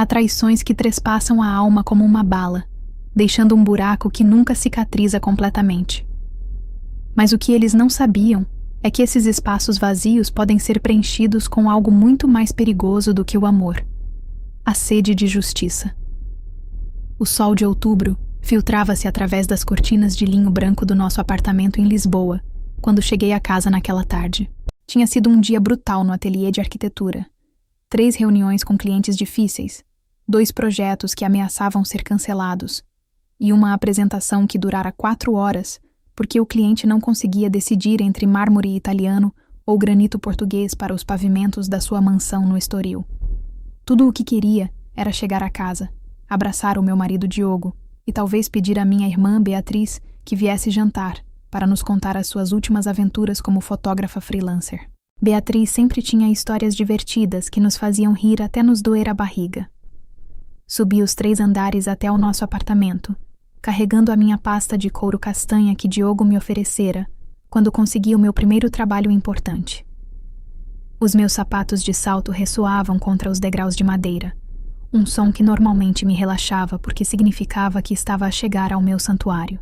Há traições que trespassam a alma como uma bala, deixando um buraco que nunca cicatriza completamente. Mas o que eles não sabiam é que esses espaços vazios podem ser preenchidos com algo muito mais perigoso do que o amor: a sede de justiça. O sol de outubro filtrava-se através das cortinas de linho branco do nosso apartamento em Lisboa, quando cheguei à casa naquela tarde. Tinha sido um dia brutal no ateliê de arquitetura. 3 reuniões com clientes difíceis, 2 projetos que ameaçavam ser cancelados, e uma apresentação que durara 4 horas, porque o cliente não conseguia decidir entre mármore italiano ou granito português para os pavimentos da sua mansão no Estoril. Tudo o que queria era chegar a casa, abraçar o meu marido Diogo e talvez pedir à minha irmã Beatriz que viesse jantar para nos contar as suas últimas aventuras como fotógrafa freelancer. Beatriz sempre tinha histórias divertidas que nos faziam rir até nos doer a barriga. Subi os 3 andares até o nosso apartamento, carregando a minha pasta de couro castanha que Diogo me oferecera quando consegui o meu primeiro trabalho importante. Os meus sapatos de salto ressoavam contra os degraus de madeira, um som que normalmente me relaxava porque significava que estava a chegar ao meu santuário,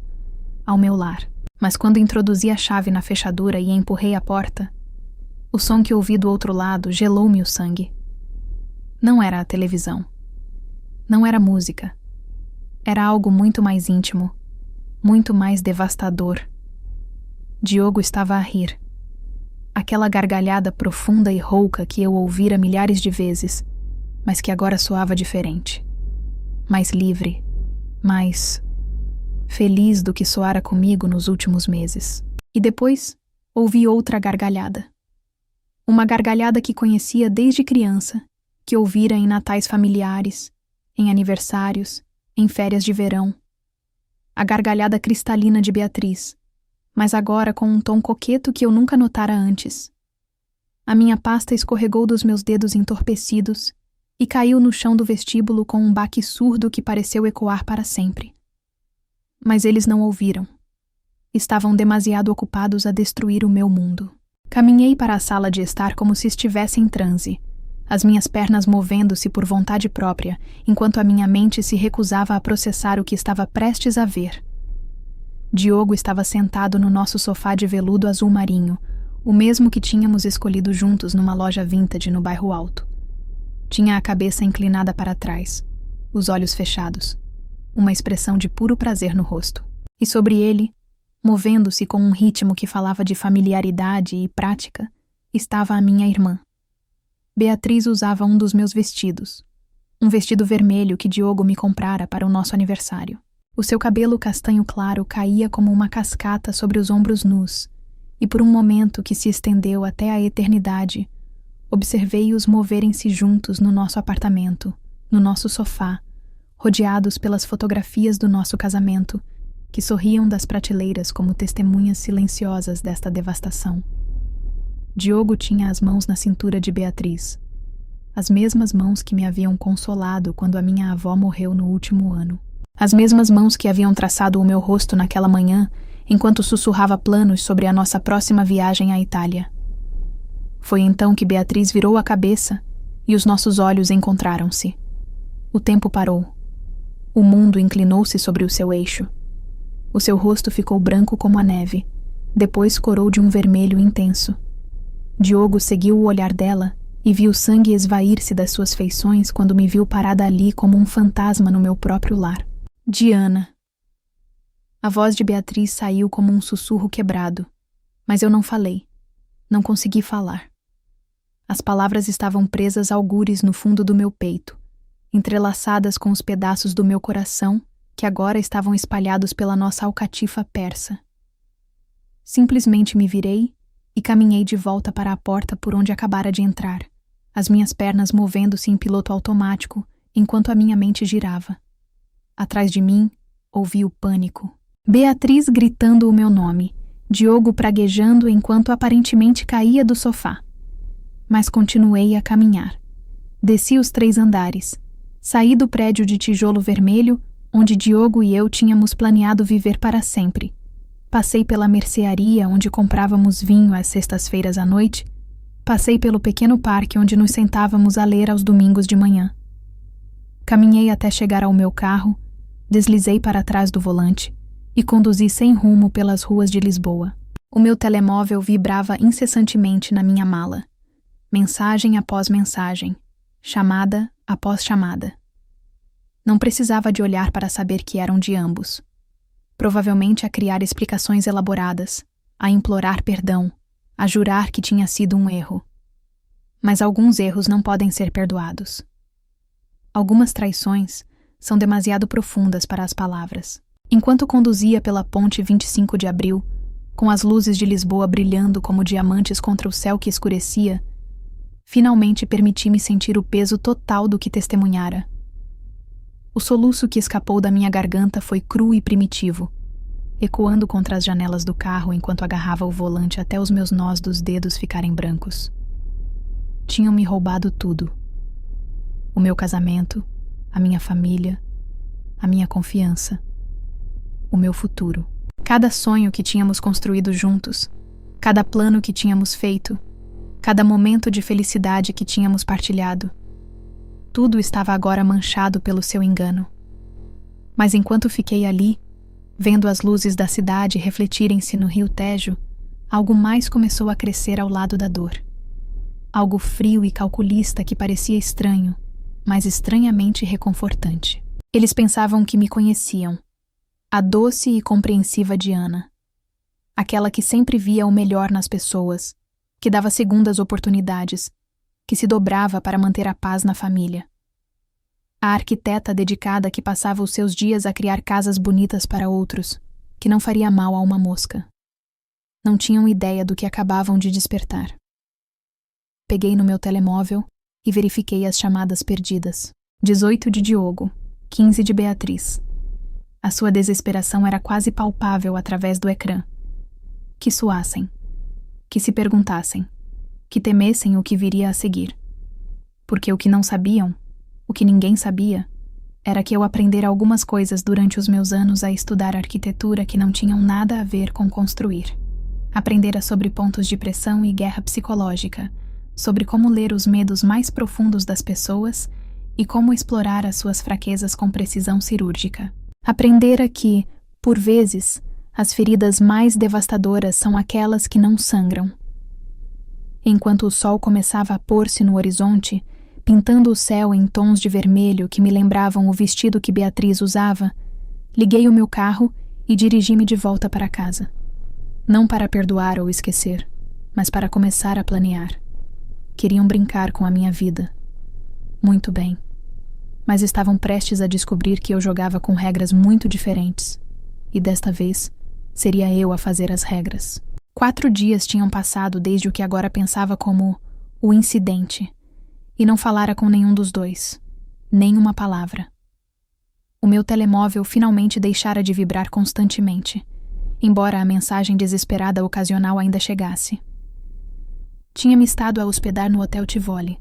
ao meu lar. Mas quando introduzi a chave na fechadura e empurrei a porta, o som que ouvi do outro lado gelou-me o sangue. Não era a televisão. Não era música. Era algo muito mais íntimo, muito mais devastador. Diogo estava a rir. Aquela gargalhada profunda e rouca que eu ouvira milhares de vezes, mas que agora soava diferente. Mais livre, mais feliz do que soara comigo nos últimos meses. E depois ouvi outra gargalhada. Uma gargalhada que conhecia desde criança, que ouvira em natais familiares, em aniversários, em férias de verão. A gargalhada cristalina de Beatriz, mas agora com um tom coqueto que eu nunca notara antes. A minha pasta escorregou dos meus dedos entorpecidos e caiu no chão do vestíbulo com um baque surdo que pareceu ecoar para sempre. Mas eles não ouviram. Estavam demasiado ocupados a destruir o meu mundo. Caminhei para a sala de estar como se estivesse em transe, as minhas pernas movendo-se por vontade própria, enquanto a minha mente se recusava a processar o que estava prestes a ver. Diogo estava sentado no nosso sofá de veludo azul marinho, o mesmo que tínhamos escolhido juntos numa loja vintage no bairro Alto. Tinha a cabeça inclinada para trás, os olhos fechados, uma expressão de puro prazer no rosto. E sobre ele, movendo-se com um ritmo que falava de familiaridade e prática, estava a minha irmã. Beatriz usava um dos meus vestidos, um vestido vermelho que Diogo me comprara para o nosso aniversário. O seu cabelo castanho claro caía como uma cascata sobre os ombros nus, e por um momento que se estendeu até a eternidade, observei-os moverem-se juntos no nosso apartamento, no nosso sofá, rodeados pelas fotografias do nosso casamento, que sorriam das prateleiras como testemunhas silenciosas desta devastação. Diogo tinha as mãos na cintura de Beatriz, as mesmas mãos que me haviam consolado quando a minha avó morreu no último ano. As mesmas mãos que haviam traçado o meu rosto naquela manhã, enquanto sussurrava planos sobre a nossa próxima viagem à Itália. Foi então que Beatriz virou a cabeça e os nossos olhos encontraram-se. O tempo parou. O mundo inclinou-se sobre o seu eixo. O seu rosto ficou branco como a neve, depois corou de um vermelho intenso. Diogo seguiu o olhar dela e viu o sangue esvair-se das suas feições quando me viu parada ali como um fantasma no meu próprio lar. Diana. A voz de Beatriz saiu como um sussurro quebrado, mas eu não falei. Não consegui falar. As palavras estavam presas a algures no fundo do meu peito, entrelaçadas com os pedaços do meu coração que agora estavam espalhados pela nossa alcatifa persa. Simplesmente me virei e caminhei de volta para a porta por onde acabara de entrar, as minhas pernas movendo-se em piloto automático enquanto a minha mente girava. Atrás de mim, ouvi o pânico. Beatriz gritando o meu nome, Diogo praguejando enquanto aparentemente caía do sofá. Mas continuei a caminhar. Desci os 3 andares. Saí do prédio de tijolo vermelho, onde Diogo e eu tínhamos planeado viver para sempre. Passei pela mercearia onde comprávamos vinho às sextas-feiras à noite. Passei pelo pequeno parque onde nos sentávamos a ler aos domingos de manhã. Caminhei até chegar ao meu carro, deslizei para trás do volante e conduzi sem rumo pelas ruas de Lisboa. O meu telemóvel vibrava incessantemente na minha mala. Mensagem após mensagem, chamada após chamada. Não precisava de olhar para saber que eram de ambos. Provavelmente a criar explicações elaboradas, a implorar perdão, a jurar que tinha sido um erro. Mas alguns erros não podem ser perdoados. Algumas traições são demasiado profundas para as palavras. Enquanto conduzia pela ponte 25 de abril, com as luzes de Lisboa brilhando como diamantes contra o céu que escurecia, finalmente permiti-me sentir o peso total do que testemunhara. O soluço que escapou da minha garganta foi cru e primitivo, ecoando contra as janelas do carro enquanto agarrava o volante até os meus nós dos dedos ficarem brancos. Tinham me roubado tudo. O meu casamento, a minha família, a minha confiança, o meu futuro. Cada sonho que tínhamos construído juntos, cada plano que tínhamos feito, cada momento de felicidade que tínhamos partilhado. Tudo estava agora manchado pelo seu engano. Mas enquanto fiquei ali, vendo as luzes da cidade refletirem-se no rio Tejo, algo mais começou a crescer ao lado da dor. Algo frio e calculista que parecia estranho, mas estranhamente reconfortante. Eles pensavam que me conheciam. A doce e compreensiva Diana. Aquela que sempre via o melhor nas pessoas, que dava segundas oportunidades, que se dobrava para manter a paz na família. A arquiteta dedicada que passava os seus dias a criar casas bonitas para outros, que não faria mal a uma mosca. Não tinham ideia do que acabavam de despertar. Peguei no meu telemóvel e verifiquei as chamadas perdidas. 18 de Diogo, 15 de Beatriz. A sua desesperação era quase palpável através do ecrã. Que suassem, que se perguntassem, que temessem o que viria a seguir. Porque o que não sabiam, o que ninguém sabia, era que eu aprendera algumas coisas durante os meus anos a estudar arquitetura que não tinham nada a ver com construir. Aprendera sobre pontos de pressão e guerra psicológica, sobre como ler os medos mais profundos das pessoas e como explorar as suas fraquezas com precisão cirúrgica. Aprendera que, por vezes, as feridas mais devastadoras são aquelas que não sangram. Enquanto o sol começava a pôr-se no horizonte, pintando o céu em tons de vermelho que me lembravam o vestido que Beatriz usava, liguei o meu carro e dirigi-me de volta para casa. Não para perdoar ou esquecer, mas para começar a planear. Queriam brincar com a minha vida. Muito bem. Mas estavam prestes a descobrir que eu jogava com regras muito diferentes. E desta vez, seria eu a fazer as regras. 4 dias tinham passado desde o que agora pensava como o incidente, e não falara com nenhum dos dois, nem uma palavra. O meu telemóvel finalmente deixara de vibrar constantemente, embora a mensagem desesperada ocasional ainda chegasse. Tinha-me estado a hospedar no Hotel Tivoli,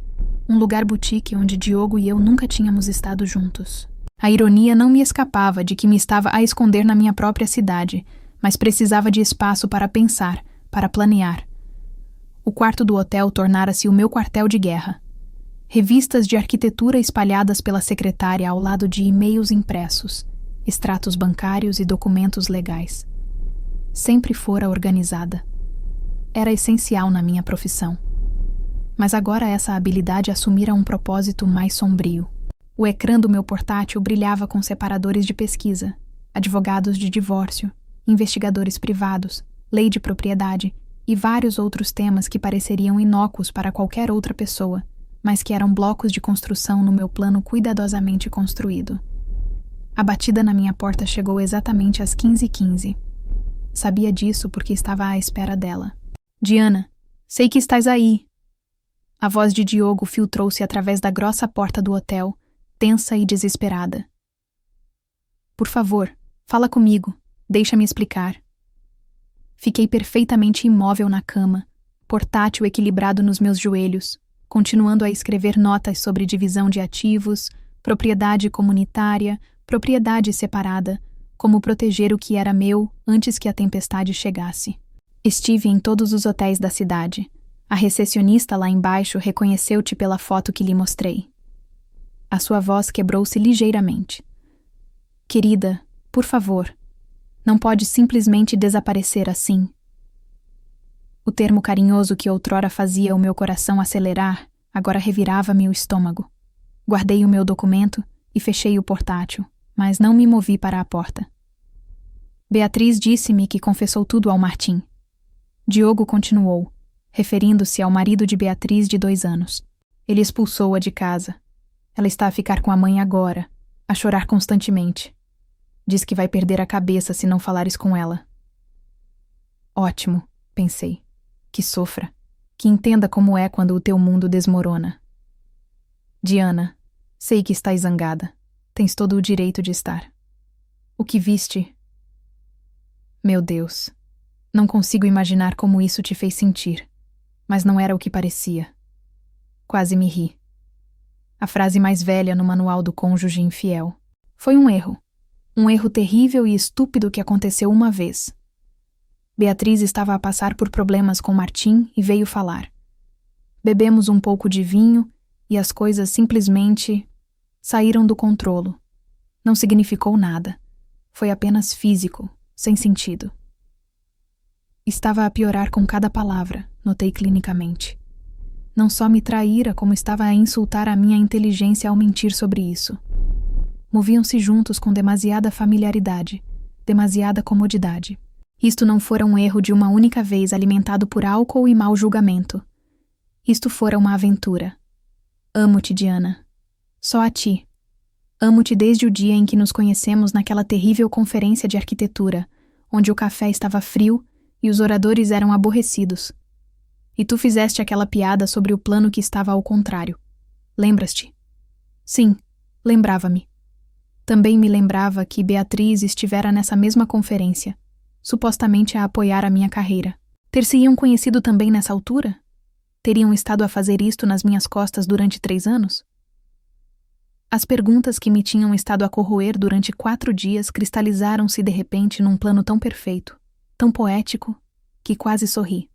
um lugar boutique onde Diogo e eu nunca tínhamos estado juntos. A ironia não me escapava de que me estava a esconder na minha própria cidade, mas precisava de espaço para pensar, para planear. O quarto do hotel tornara-se o meu quartel de guerra. Revistas de arquitetura espalhadas pela secretária ao lado de e-mails impressos, extratos bancários e documentos legais. Sempre fora organizada. Era essencial na minha profissão. Mas agora essa habilidade assumira um propósito mais sombrio. O ecrã do meu portátil brilhava com separadores de pesquisa, advogados de divórcio, investigadores privados, lei de propriedade e vários outros temas que pareceriam inócuos para qualquer outra pessoa, mas que eram blocos de construção no meu plano cuidadosamente construído. A batida na minha porta chegou exatamente às 15h15. Sabia disso porque estava à espera dela. Diana, sei que estás aí. A voz de Diogo filtrou-se através da grossa porta do hotel, tensa e desesperada. Por favor, fala comigo. Deixa-me explicar. Fiquei perfeitamente imóvel na cama, portátil equilibrado nos meus joelhos, continuando a escrever notas sobre divisão de ativos, propriedade comunitária, propriedade separada, como proteger o que era meu antes que a tempestade chegasse. Estive em todos os hotéis da cidade. A recepcionista lá embaixo reconheceu-te pela foto que lhe mostrei. A sua voz quebrou-se ligeiramente. Querida, por favor, não pode simplesmente desaparecer assim. O termo carinhoso que outrora fazia o meu coração acelerar, agora revirava-me o estômago. Guardei o meu documento e fechei o portátil, mas não me movi para a porta. Beatriz disse-me que confessou tudo ao Martim. Diogo continuou, referindo-se ao marido de Beatriz de 2 anos. Ele expulsou-a de casa. Ela está a ficar com a mãe agora, a chorar constantemente. Diz que vai perder a cabeça se não falares com ela. Ótimo, pensei. Que sofra. Que entenda como é quando o teu mundo desmorona. Diana, sei que estás zangada. Tens todo o direito de estar. O que viste? Meu Deus. Não consigo imaginar como isso te fez sentir. Mas não era o que parecia. Quase me ri. A frase mais velha no manual do cônjuge infiel. Foi um erro. Um erro terrível e estúpido que aconteceu uma vez. Beatriz estava a passar por problemas com Martim e veio falar. Bebemos um pouco de vinho e as coisas simplesmente saíram do controlo. Não significou nada. Foi apenas físico, sem sentido. Estava a piorar com cada palavra, notei clinicamente. Não só me traíra, como estava a insultar a minha inteligência ao mentir sobre isso. Moviam-se juntos com demasiada familiaridade, demasiada comodidade. Isto não fora um erro de uma única vez alimentado por álcool e mau julgamento. Isto fora uma aventura. Amo-te, Diana. Só a ti. Amo-te desde o dia em que nos conhecemos naquela terrível conferência de arquitetura, onde o café estava frio e os oradores eram aborrecidos. E tu fizeste aquela piada sobre o plano que estava ao contrário. Lembras-te? Sim, lembrava-me. Também me lembrava que Beatriz estivera nessa mesma conferência, supostamente a apoiar a minha carreira. Ter-se-iam conhecido também nessa altura? Teriam estado a fazer isto nas minhas costas durante 3 anos? As perguntas que me tinham estado a corroer durante 4 dias cristalizaram-se de repente num plano tão perfeito, tão poético, que quase sorri.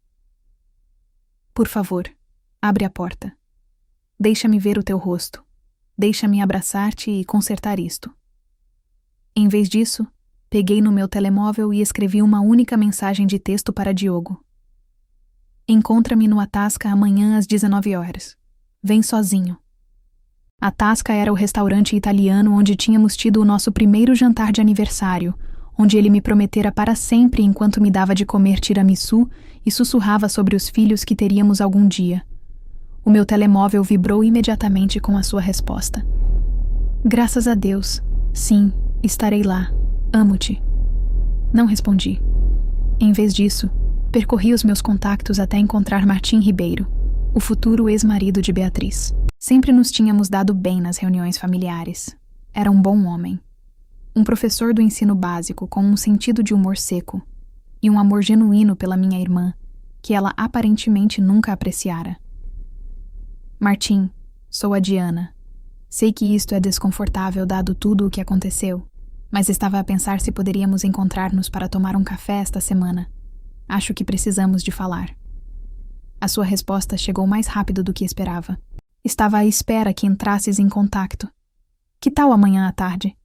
Por favor, abre a porta. Deixa-me ver o teu rosto. Deixa-me abraçar-te e consertar isto. Em vez disso, peguei no meu telemóvel e escrevi uma única mensagem de texto para Diogo. Encontra-me no Atasca amanhã às 19 horas. Vem sozinho. Atasca era o restaurante italiano onde tínhamos tido o nosso primeiro jantar de aniversário, onde ele me prometera para sempre enquanto me dava de comer tiramisu e sussurrava sobre os filhos que teríamos algum dia. O meu telemóvel vibrou imediatamente com a sua resposta. Graças a Deus. Sim, estarei lá. Amo-te. Não respondi. Em vez disso, percorri os meus contactos até encontrar Martim Ribeiro, o futuro ex-marido de Beatriz. Sempre nos tínhamos dado bem nas reuniões familiares. Era um bom homem. Um professor do ensino básico com um sentido de humor seco e um amor genuíno pela minha irmã, que ela aparentemente nunca apreciara. Martim, sou a Diana. Sei que isto é desconfortável dado tudo o que aconteceu, mas estava a pensar se poderíamos encontrar-nos para tomar um café esta semana. Acho que precisamos de falar. A sua resposta chegou mais rápido do que esperava. Estava à espera que entrasses em contato. Que tal amanhã à tarde?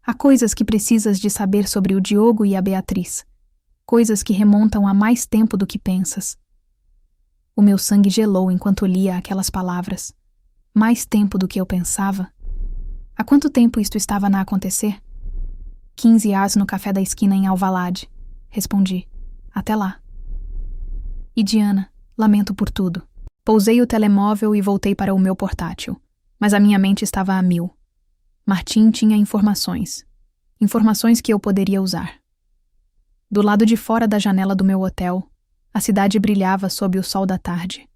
Há coisas que precisas de saber sobre o Diogo e a Beatriz. Coisas que remontam a mais tempo do que pensas. O meu sangue gelou enquanto lia aquelas palavras. Mais tempo do que eu pensava. Há quanto tempo isto estava a acontecer? 15 anos no café da esquina em Alvalade. Respondi. Até lá. E Diana, lamento por tudo. Pousei o telemóvel e voltei para o meu portátil, mas a minha mente estava a 1000. Martim tinha informações. Informações que eu poderia usar. Do lado de fora da janela do meu hotel, a cidade brilhava sob o sol da tarde,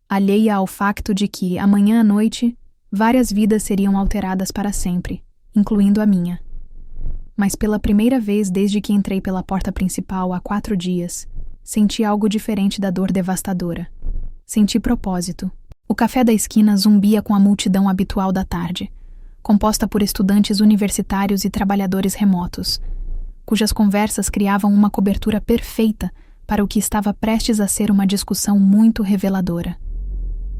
alheia ao facto de que, amanhã à noite, várias vidas seriam alteradas para sempre, incluindo a minha. Mas pela primeira vez desde que entrei pela porta principal há 4 dias, senti algo diferente da dor devastadora. Senti propósito. O café da esquina zumbia com a multidão habitual da tarde, composta por estudantes universitários e trabalhadores remotos, cujas conversas criavam uma cobertura perfeita para o que estava prestes a ser uma discussão muito reveladora.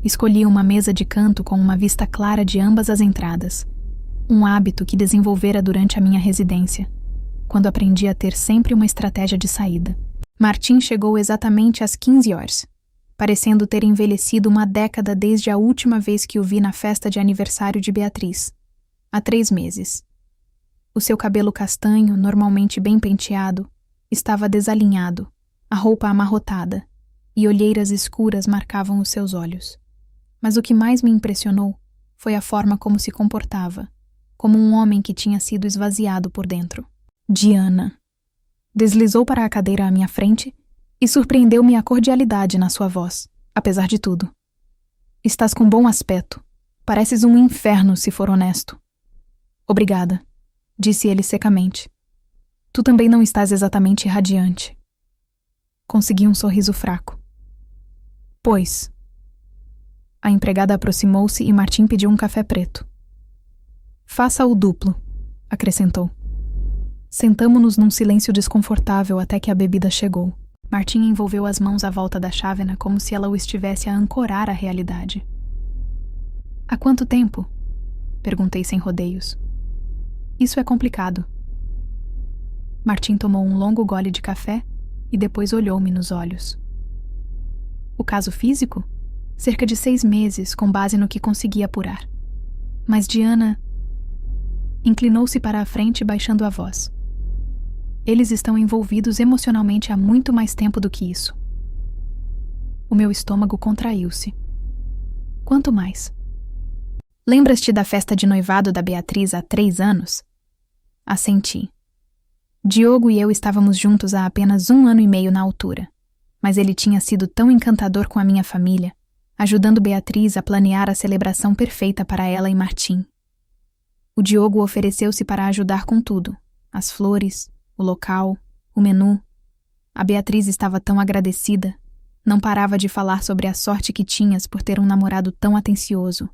Escolhi uma mesa de canto com uma vista clara de ambas as entradas, um hábito que desenvolvera durante a minha residência, quando aprendi a ter sempre uma estratégia de saída. Martim chegou exatamente às 15 horas, parecendo ter envelhecido uma década desde a última vez que o vi na festa de aniversário de Beatriz, há 3 meses. O seu cabelo castanho, normalmente bem penteado, estava desalinhado, a roupa amarrotada, e olheiras escuras marcavam os seus olhos. Mas o que mais me impressionou foi a forma como se comportava, como um homem que tinha sido esvaziado por dentro. Diana. Deslizou para a cadeira à minha frente e surpreendeu-me a cordialidade na sua voz, apesar de tudo. Estás com bom aspecto. Pareces um inferno, se for honesto. Obrigada, disse ele secamente. Tu também não estás exatamente radiante. Consegui um sorriso fraco. Pois. A empregada aproximou-se e Martim pediu um café preto. Faça o duplo, acrescentou. Sentamo-nos num silêncio desconfortável até que a bebida chegou. Martim envolveu as mãos à volta da chávena como se ela o estivesse a ancorar à realidade. Há quanto tempo? Perguntei sem rodeios. Isso é complicado. Martim tomou um longo gole de café e depois olhou-me nos olhos. O caso físico? Cerca de 6 meses, com base no que consegui apurar. Mas Diana... Inclinou-se para a frente, baixando a voz. Eles estão envolvidos emocionalmente há muito mais tempo do que isso. O meu estômago contraiu-se. Quanto mais? Lembras-te da festa de noivado da Beatriz há 3 anos? Assenti. Diogo e eu estávamos juntos há apenas 1 ano e meio na altura, mas ele tinha sido tão encantador com a minha família, ajudando Beatriz a planear a celebração perfeita para ela e Martim. O Diogo ofereceu-se para ajudar com tudo, as flores, o local, o menu. A Beatriz estava tão agradecida, não parava de falar sobre a sorte que tinhas por ter um namorado tão atencioso.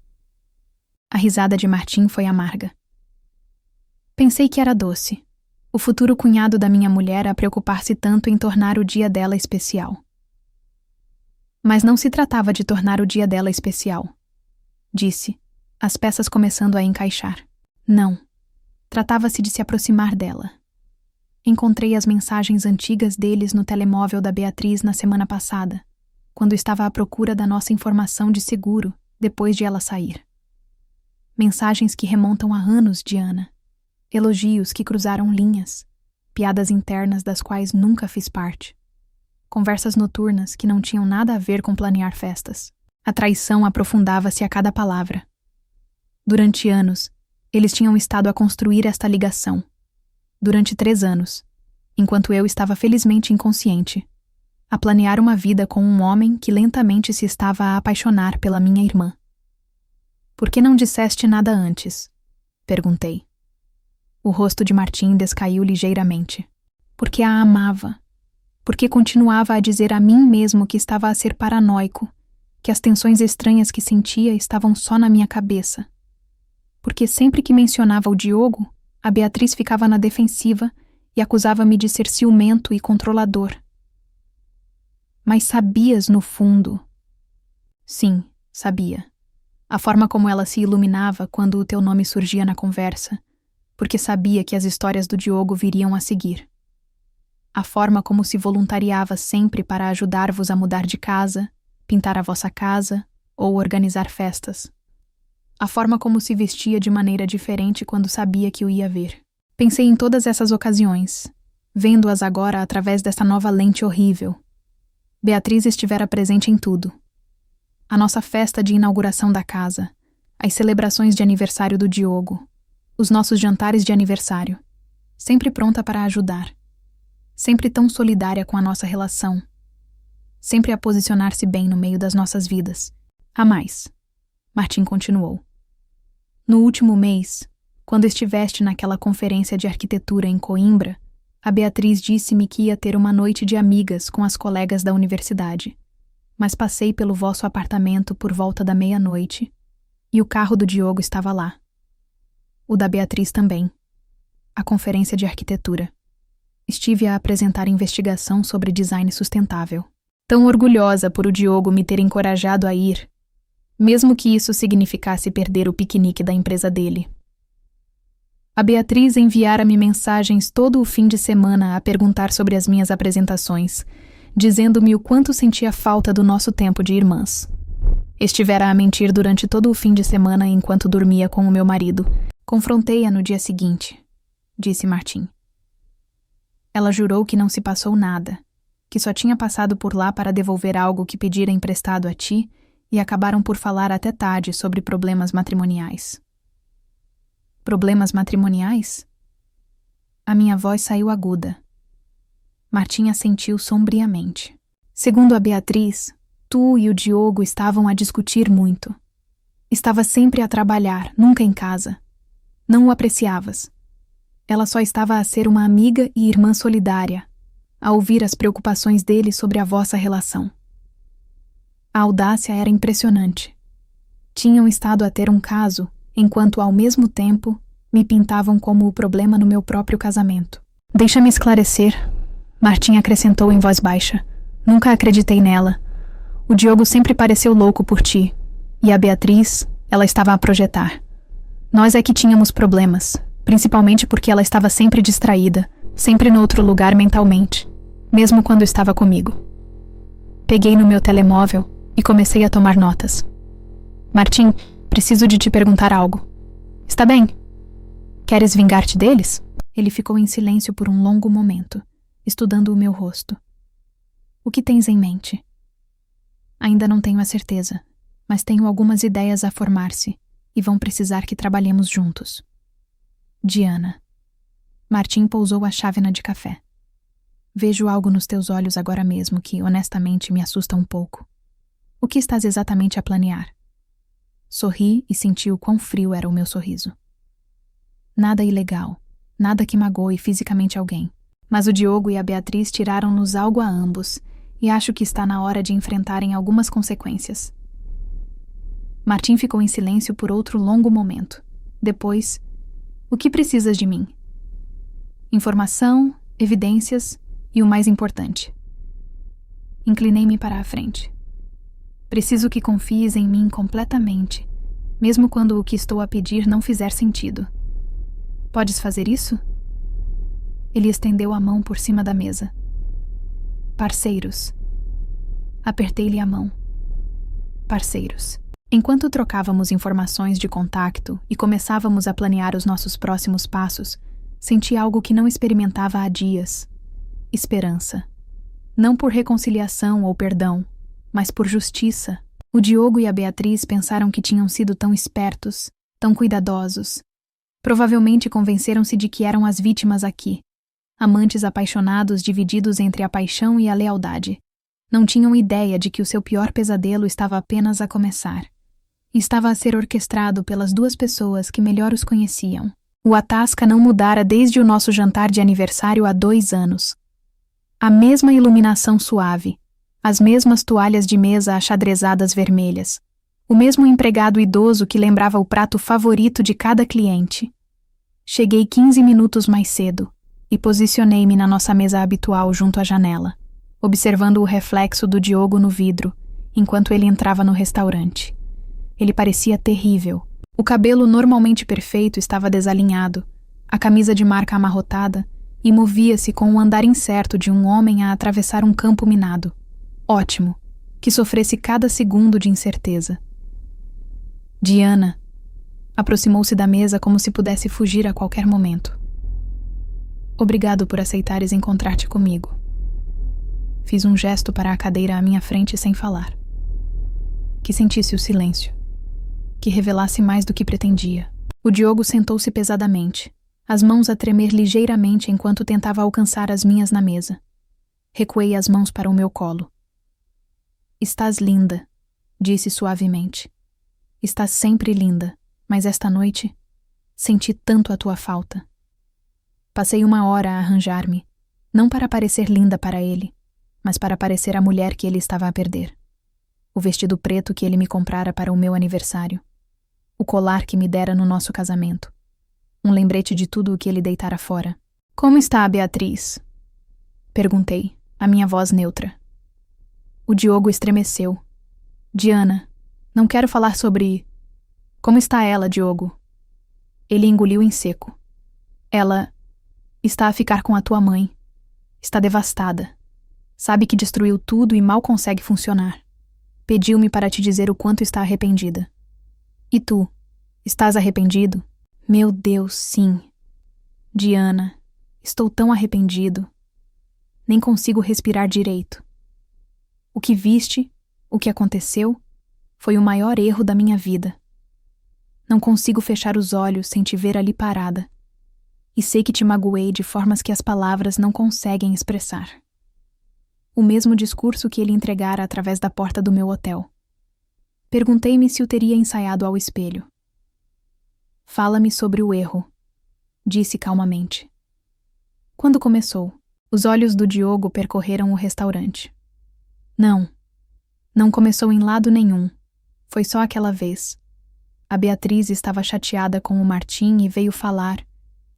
A risada de Martim foi amarga. Pensei que era doce. O futuro cunhado da minha mulher a preocupar-se tanto em tornar o dia dela especial. Mas não se tratava de tornar o dia dela especial, disse, as peças começando a encaixar. Não. Tratava-se de se aproximar dela. Encontrei as mensagens antigas deles no telemóvel da Beatriz na semana passada, quando estava à procura da nossa informação de seguro, depois de ela sair. Mensagens que remontam a anos, Diana. Elogios que cruzaram linhas, piadas internas das quais nunca fiz parte. Conversas noturnas que não tinham nada a ver com planear festas. A traição aprofundava-se a cada palavra. Durante anos, eles tinham estado a construir esta ligação. Durante 3 anos, enquanto eu estava felizmente inconsciente, a planear uma vida com um homem que lentamente se estava a apaixonar pela minha irmã. Por que não disseste nada antes? Perguntei. O rosto de Martim descaiu ligeiramente. Porque a amava. Porque continuava a dizer a mim mesmo que estava a ser paranoico, que as tensões estranhas que sentia estavam só na minha cabeça. Porque sempre que mencionava o Diogo, a Beatriz ficava na defensiva e acusava-me de ser ciumento e controlador. Mas sabias no fundo? Sim, sabia. A forma como ela se iluminava quando o teu nome surgia na conversa, porque sabia que as histórias do Diogo viriam a seguir. A forma como se voluntariava sempre para ajudar-vos a mudar de casa, pintar a vossa casa ou organizar festas. A forma como se vestia de maneira diferente quando sabia que o ia ver. Pensei em todas essas ocasiões, vendo-as agora através desta nova lente horrível. Beatriz estivera presente em tudo. A nossa festa de inauguração da casa, as celebrações de aniversário do Diogo, os nossos jantares de aniversário, sempre pronta para ajudar, sempre tão solidária com a nossa relação, sempre a posicionar-se bem no meio das nossas vidas. A mais, Martim continuou. No último mês, quando estiveste naquela conferência de arquitetura em Coimbra, a Beatriz disse-me que ia ter uma noite de amigas com as colegas da universidade, mas passei pelo vosso apartamento por volta da 00:30 e o carro do Diogo estava lá. O da Beatriz também. A conferência de arquitetura. Estive a apresentar investigação sobre design sustentável. Tão orgulhosa por o Diogo me ter encorajado a ir. mesmo que isso significasse perder o piquenique da empresa dele. A Beatriz enviara-me mensagens todo o fim de semana a perguntar sobre as minhas apresentações, dizendo-me o quanto sentia falta do nosso tempo de irmãs. Estivera a mentir durante todo o fim de semana enquanto dormia com o meu marido. Confrontei-a no dia seguinte, disse Martim. Ela jurou que não se passou nada, que só tinha passado por lá para devolver algo que pedira emprestado a ti e acabaram por falar até tarde sobre problemas matrimoniais. Problemas matrimoniais? A minha voz saiu aguda. Martim assentiu sombriamente. Segundo a Beatriz, tu e o Diogo estavam a discutir muito. Estava sempre a trabalhar, nunca em casa. Não o apreciavas. Ela só estava a ser uma amiga e irmã solidária, a ouvir as preocupações dele sobre a vossa relação. A audácia era impressionante. Tinham estado a ter um caso, enquanto ao mesmo tempo me pintavam como o problema no meu próprio casamento. Deixa-me esclarecer, Martim acrescentou em voz baixa. Nunca acreditei nela. O Diogo sempre pareceu louco por ti, e a Beatriz, ela estava a projetar. Nós é que tínhamos problemas, principalmente porque ela estava sempre distraída, sempre no outro lugar mentalmente, mesmo quando estava comigo. Peguei no meu telemóvel e comecei a tomar notas. Martim, preciso de te perguntar algo. Está bem? Queres vingar-te deles? Ele ficou em silêncio por um longo momento, estudando o meu rosto. O que tens em mente? Ainda não tenho a certeza, mas tenho algumas ideias a formar-se e vão precisar que trabalhemos juntos. Diana. Martim pousou a chávena de café. Vejo algo nos teus olhos agora mesmo que, honestamente, me assusta um pouco. O que estás exatamente a planear? Sorri e senti o quão frio era o meu sorriso. Nada ilegal, nada que magoe fisicamente alguém. Mas o Diogo e a Beatriz tiraram-nos algo a ambos, e acho que está na hora de enfrentarem algumas consequências. Martim ficou em silêncio por outro longo momento. Depois, o que precisas de mim? Informação, evidências e o mais importante. Inclinei-me para a frente. Preciso que confies em mim completamente, mesmo quando o que estou a pedir não fizer sentido. Podes fazer isso? Ele estendeu a mão por cima da mesa. Parceiros. Apertei-lhe a mão. Parceiros. Enquanto trocávamos informações de contacto e começávamos a planear os nossos próximos passos, senti algo que não experimentava há dias. Esperança. Não por reconciliação ou perdão, mas por justiça. O Diogo e a Beatriz pensaram que tinham sido tão espertos, tão cuidadosos. Provavelmente convenceram-se de que eram as vítimas aqui. Amantes apaixonados divididos entre a paixão e a lealdade. Não tinham ideia de que o seu pior pesadelo estava apenas a começar. Estava a ser orquestrado pelas duas pessoas que melhor os conheciam. O Atasca não mudara desde o nosso jantar de aniversário há 2 anos. A mesma iluminação suave, as mesmas toalhas de mesa achadrezadas vermelhas, o mesmo empregado idoso que lembrava o prato favorito de cada cliente. Cheguei 15 minutos mais cedo e posicionei-me na nossa mesa habitual junto à janela, observando o reflexo do Diogo no vidro, enquanto ele entrava no restaurante. Ele parecia terrível. O cabelo normalmente perfeito estava desalinhado, a camisa de marca amarrotada, e movia-se com o andar incerto de um homem a atravessar um campo minado. Ótimo, que sofresse cada segundo de incerteza. Diana aproximou-se da mesa como se pudesse fugir a qualquer momento. Obrigado por aceitares encontrar-te comigo. Fiz um gesto para a cadeira à minha frente sem falar. Que sentisse o silêncio. Que revelasse mais do que pretendia. O Diogo sentou-se pesadamente, as mãos a tremer ligeiramente enquanto tentava alcançar as minhas na mesa. Recuei as mãos para o meu colo. Estás linda, disse suavemente. Estás sempre linda, mas esta noite senti tanto a tua falta. Passei 1 hora a arranjar-me, não para parecer linda para ele, mas para parecer a mulher que ele estava a perder. O vestido preto que ele me comprara para o meu aniversário. O colar que me dera no nosso casamento. Um lembrete de tudo o que ele deitara fora. Como está a Beatriz? Perguntei, a minha voz neutra. O Diogo estremeceu. Diana, Não quero falar sobre... Como está ela, Diogo? Ele engoliu em seco. Ela está a ficar com a tua mãe. Está devastada. Sabe que destruiu tudo e mal consegue funcionar. Pediu-me para te dizer o quanto está arrependida. E tu? Estás arrependido? Meu Deus, sim. Diana, estou tão arrependido. Nem consigo respirar direito. O que viste, o que aconteceu, foi o maior erro da minha vida. Não consigo fechar os olhos sem te ver ali parada. E sei que te magoei de formas que as palavras não conseguem expressar. O mesmo discurso que ele entregara através da porta do meu hotel. Perguntei-me se o teria ensaiado ao espelho. Fala-me sobre o erro, disse calmamente. Quando começou, os olhos do Diogo percorreram o restaurante. Não começou em lado nenhum. Foi só aquela vez. A Beatriz estava chateada com o Martim e veio falar,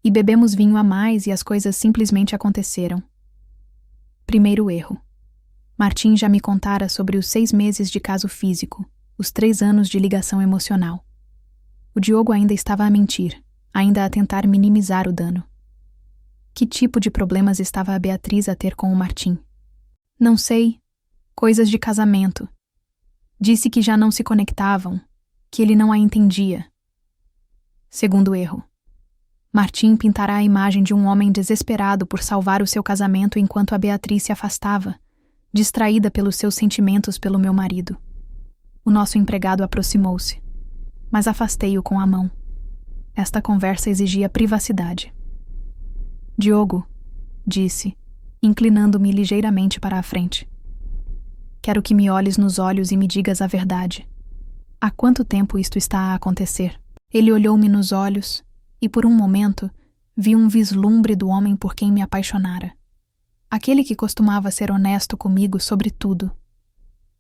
e bebemos vinho a mais e as coisas simplesmente aconteceram. Primeiro erro. Martim já me contara sobre os 6 meses de caso físico, os 3 anos de ligação emocional. O Diogo ainda estava a mentir, ainda a tentar minimizar o dano. Que tipo de problemas estava a Beatriz a ter com o Martim? Não sei. Coisas de casamento. Disse que já não se conectavam, que ele não a entendia. Segundo erro. Martim pintará a imagem de um homem desesperado por salvar o seu casamento enquanto a Beatriz se afastava, distraída pelos seus sentimentos pelo meu marido. O nosso empregado aproximou-se, mas afastei-o com a mão. Esta conversa exigia privacidade. Diogo, disse, inclinando-me ligeiramente para a frente. Quero que me olhes nos olhos e me digas a verdade. Há quanto tempo isto está a acontecer? Ele olhou-me nos olhos e, por um momento, vi um vislumbre do homem por quem me apaixonara. Aquele que costumava ser honesto comigo sobre tudo.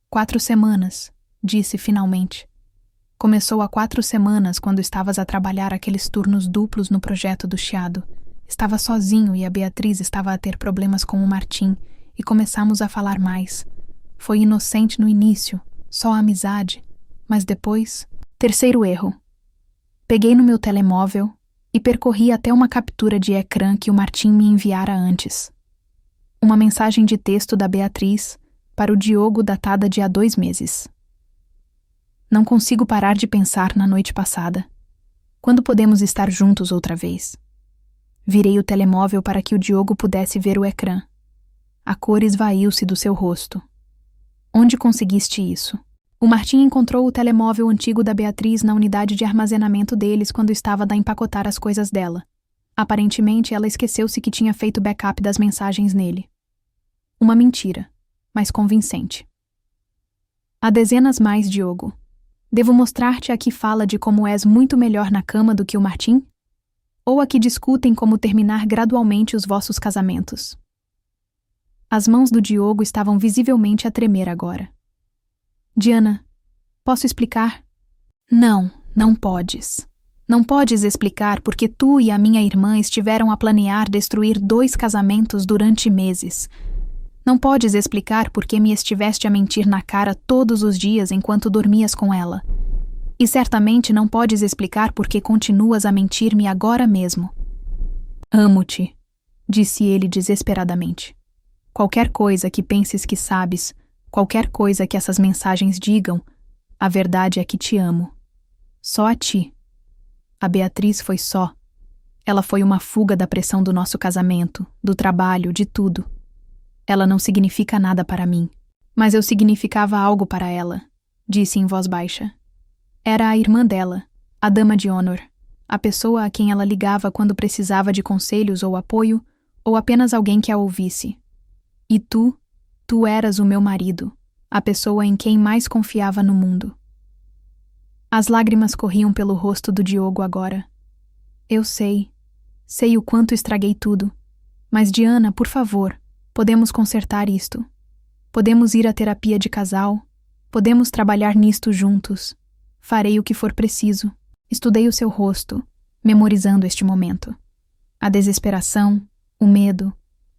4 semanas, disse finalmente. Começou há 4 semanas quando estavas a trabalhar aqueles turnos duplos no projeto do Chiado. Estava sozinho e a Beatriz estava a ter problemas com o Martim e começamos a falar mais. Foi inocente no início, só amizade, mas depois... Terceiro erro. Peguei no meu telemóvel e percorri até uma captura de ecrã que o Martim me enviara antes. Uma mensagem de texto da Beatriz para o Diogo datada de há 2 meses. Não consigo parar de pensar na noite passada. Quando podemos estar juntos outra vez? Virei o telemóvel para que o Diogo pudesse ver o ecrã. A cor esvaiu-se do seu rosto. Onde conseguiste isso? O Martim encontrou o telemóvel antigo da Beatriz na unidade de armazenamento deles quando estava a empacotar as coisas dela. Aparentemente, ela esqueceu-se que tinha feito backup das mensagens nele. Uma mentira, mas convincente. Há dezenas mais, Diogo. Devo mostrar-te a que fala de como és muito melhor na cama do que o Martim? Ou a que discutem como terminar gradualmente os vossos casamentos? As mãos do Diogo estavam visivelmente a tremer agora. Diana, posso explicar? Não podes. Não podes explicar porque tu e a minha irmã estiveram a planear destruir 2 casamentos durante meses. Não podes explicar porque me estiveste a mentir na cara todos os dias enquanto dormias com ela. E certamente não podes explicar porque continuas a mentir-me agora mesmo. Amo-te, disse ele desesperadamente. Qualquer coisa que penses que sabes, qualquer coisa que essas mensagens digam, a verdade é que te amo. Só a ti. A Beatriz foi só. Ela foi uma fuga da pressão do nosso casamento, do trabalho, de tudo. Ela não significa nada para mim. Mas eu significava algo para ela, disse em voz baixa. Era a irmã dela, a dama de honor, a pessoa a quem ela ligava quando precisava de conselhos ou apoio, ou apenas alguém que a ouvisse. E tu eras o meu marido, a pessoa em quem mais confiava no mundo. As lágrimas corriam pelo rosto do Diogo agora. Eu sei o quanto estraguei tudo. Mas Diana, por favor, podemos consertar isto. Podemos ir à terapia de casal. Podemos trabalhar nisto juntos. Farei o que for preciso. Estudei o seu rosto, memorizando este momento. A desesperação, o medo,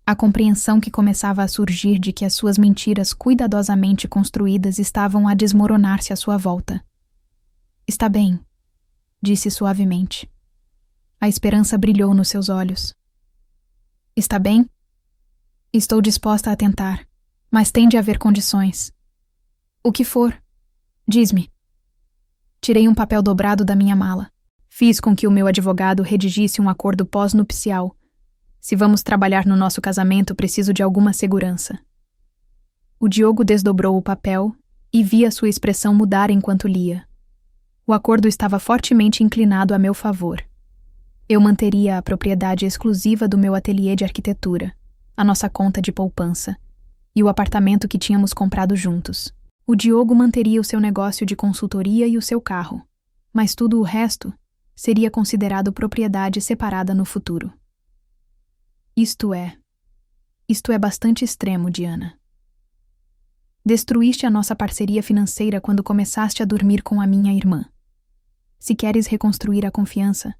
a compreensão que começava a surgir de que as suas mentiras cuidadosamente construídas estavam a desmoronar-se à sua volta. Está bem, disse suavemente. A esperança brilhou nos seus olhos. Está bem? Estou disposta a tentar, mas tem de haver condições. O que for, diz-me. Tirei um papel dobrado da minha mala. Fiz com que o meu advogado redigisse um acordo pós-nupcial. Se vamos trabalhar no nosso casamento, preciso de alguma segurança. O Diogo desdobrou o papel e via sua expressão mudar enquanto lia. O acordo estava fortemente inclinado a meu favor. Eu manteria a propriedade exclusiva do meu ateliê de arquitetura, a nossa conta de poupança e o apartamento que tínhamos comprado juntos. O Diogo manteria o seu negócio de consultoria e o seu carro, mas tudo o resto seria considerado propriedade separada no futuro. Isto é bastante extremo, Diana. Destruíste a nossa parceria financeira quando começaste a dormir com a minha irmã. Se queres reconstruir a confiança,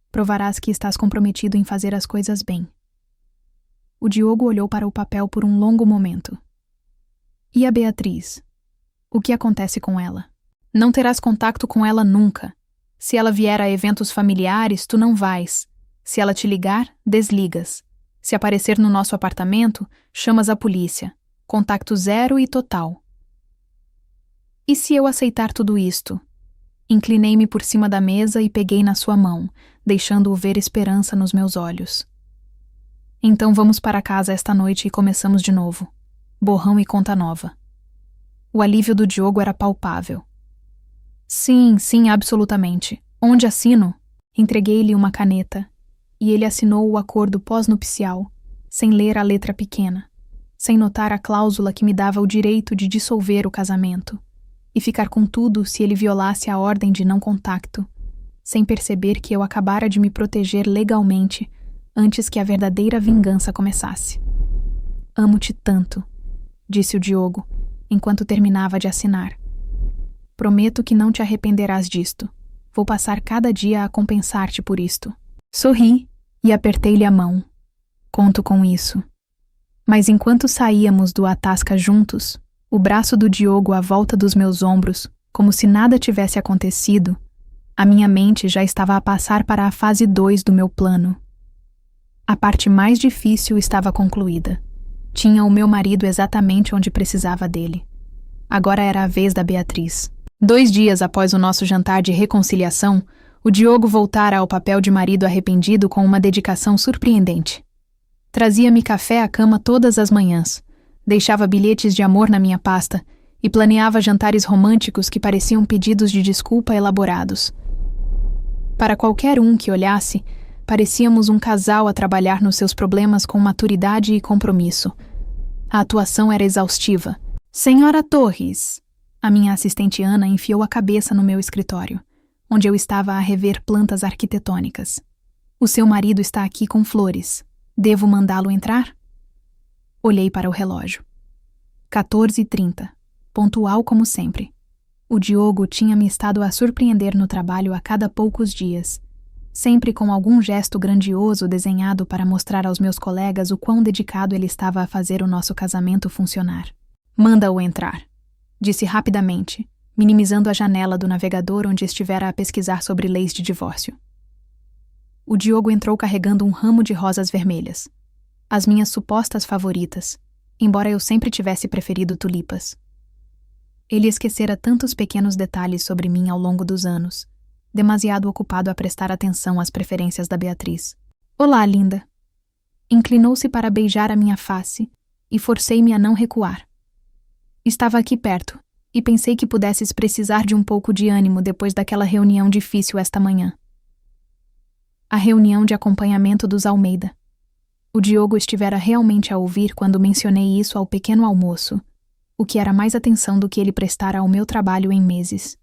provarás que estás comprometido em fazer as coisas bem. O Diogo olhou para o papel por um longo momento. E a Beatriz? O que acontece com ela? Não terás contato com ela nunca. Se ela vier a eventos familiares, tu não vais. Se ela te ligar, desligas. Se aparecer no nosso apartamento, chamas a polícia. Contacto zero e total. E se eu aceitar tudo isto? Inclinei-me por cima da mesa e peguei na sua mão, deixando-o ver esperança nos meus olhos. Então vamos para casa esta noite e começamos de novo. Borrão e conta nova. O alívio do Diogo era palpável. Sim, absolutamente. Onde assino? Entreguei-lhe uma caneta, e ele assinou o acordo pós-nupcial, sem ler a letra pequena, sem notar a cláusula que me dava o direito de dissolver o casamento e ficar com tudo se ele violasse a ordem de não contacto, sem perceber que eu acabara de me proteger legalmente antes que a verdadeira vingança começasse. Amo-te tanto, disse o Diogo, enquanto terminava de assinar. Prometo que não te arrependerás disto. Vou passar cada dia a compensar-te por isto. Sorri e apertei-lhe a mão. Conto com isso. Mas enquanto saíamos do Atasca juntos, o braço do Diogo à volta dos meus ombros, como se nada tivesse acontecido, a minha mente já estava a passar para a fase 2 do meu plano. A parte mais difícil estava concluída. Tinha o meu marido exatamente onde precisava dele. Agora era a vez da Beatriz. 2 dias após o nosso jantar de reconciliação, o Diogo voltara ao papel de marido arrependido com uma dedicação surpreendente. Trazia-me café à cama todas as manhãs, deixava bilhetes de amor na minha pasta e planeava jantares românticos que pareciam pedidos de desculpa elaborados. Para qualquer um que olhasse, parecíamos um casal a trabalhar nos seus problemas com maturidade e compromisso. A atuação era exaustiva. Senhora Torres! A minha assistente Ana enfiou a cabeça no meu escritório, onde eu estava a rever plantas arquitetônicas. O seu marido está aqui com flores. Devo mandá-lo entrar? Olhei para o relógio. 14h30, pontual como sempre. O Diogo tinha-me estado a surpreender no trabalho a cada poucos dias, sempre com algum gesto grandioso desenhado para mostrar aos meus colegas o quão dedicado ele estava a fazer o nosso casamento funcionar. Manda-o entrar, disse rapidamente, minimizando a janela do navegador onde estivera a pesquisar sobre leis de divórcio. O Diogo entrou carregando um ramo de rosas vermelhas, as minhas supostas favoritas, embora eu sempre tivesse preferido tulipas. Ele esquecera tantos pequenos detalhes sobre mim ao longo dos anos, demasiado ocupado a prestar atenção às preferências da Beatriz. Olá, linda. Inclinou-se para beijar a minha face e forcei-me a não recuar. Estava aqui perto e pensei que pudesses precisar de um pouco de ânimo depois daquela reunião difícil esta manhã. A reunião de acompanhamento dos Almeida. O Diogo estivera realmente a ouvir quando mencionei isso ao pequeno almoço, o que era mais atenção do que ele prestara ao meu trabalho em meses.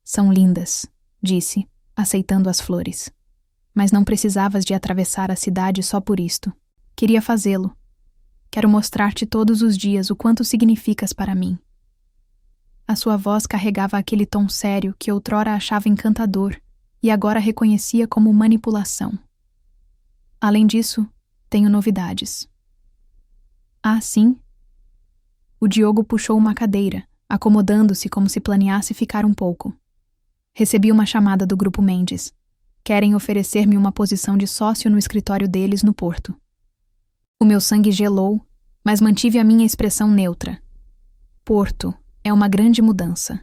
São lindas, disse, aceitando as flores. Mas não precisavas de atravessar a cidade só por isto. Queria fazê-lo. Quero mostrar-te todos os dias o quanto significas para mim. A sua voz carregava aquele tom sério que outrora achava encantador e agora reconhecia como manipulação. Além disso, tenho novidades. Ah, sim? O Diogo puxou uma cadeira, acomodando-se como se planeasse ficar um pouco. Recebi uma chamada do Grupo Mendes. Querem oferecer-me uma posição de sócio no escritório deles no Porto. O meu sangue gelou, mas mantive a minha expressão neutra. Porto é uma grande mudança.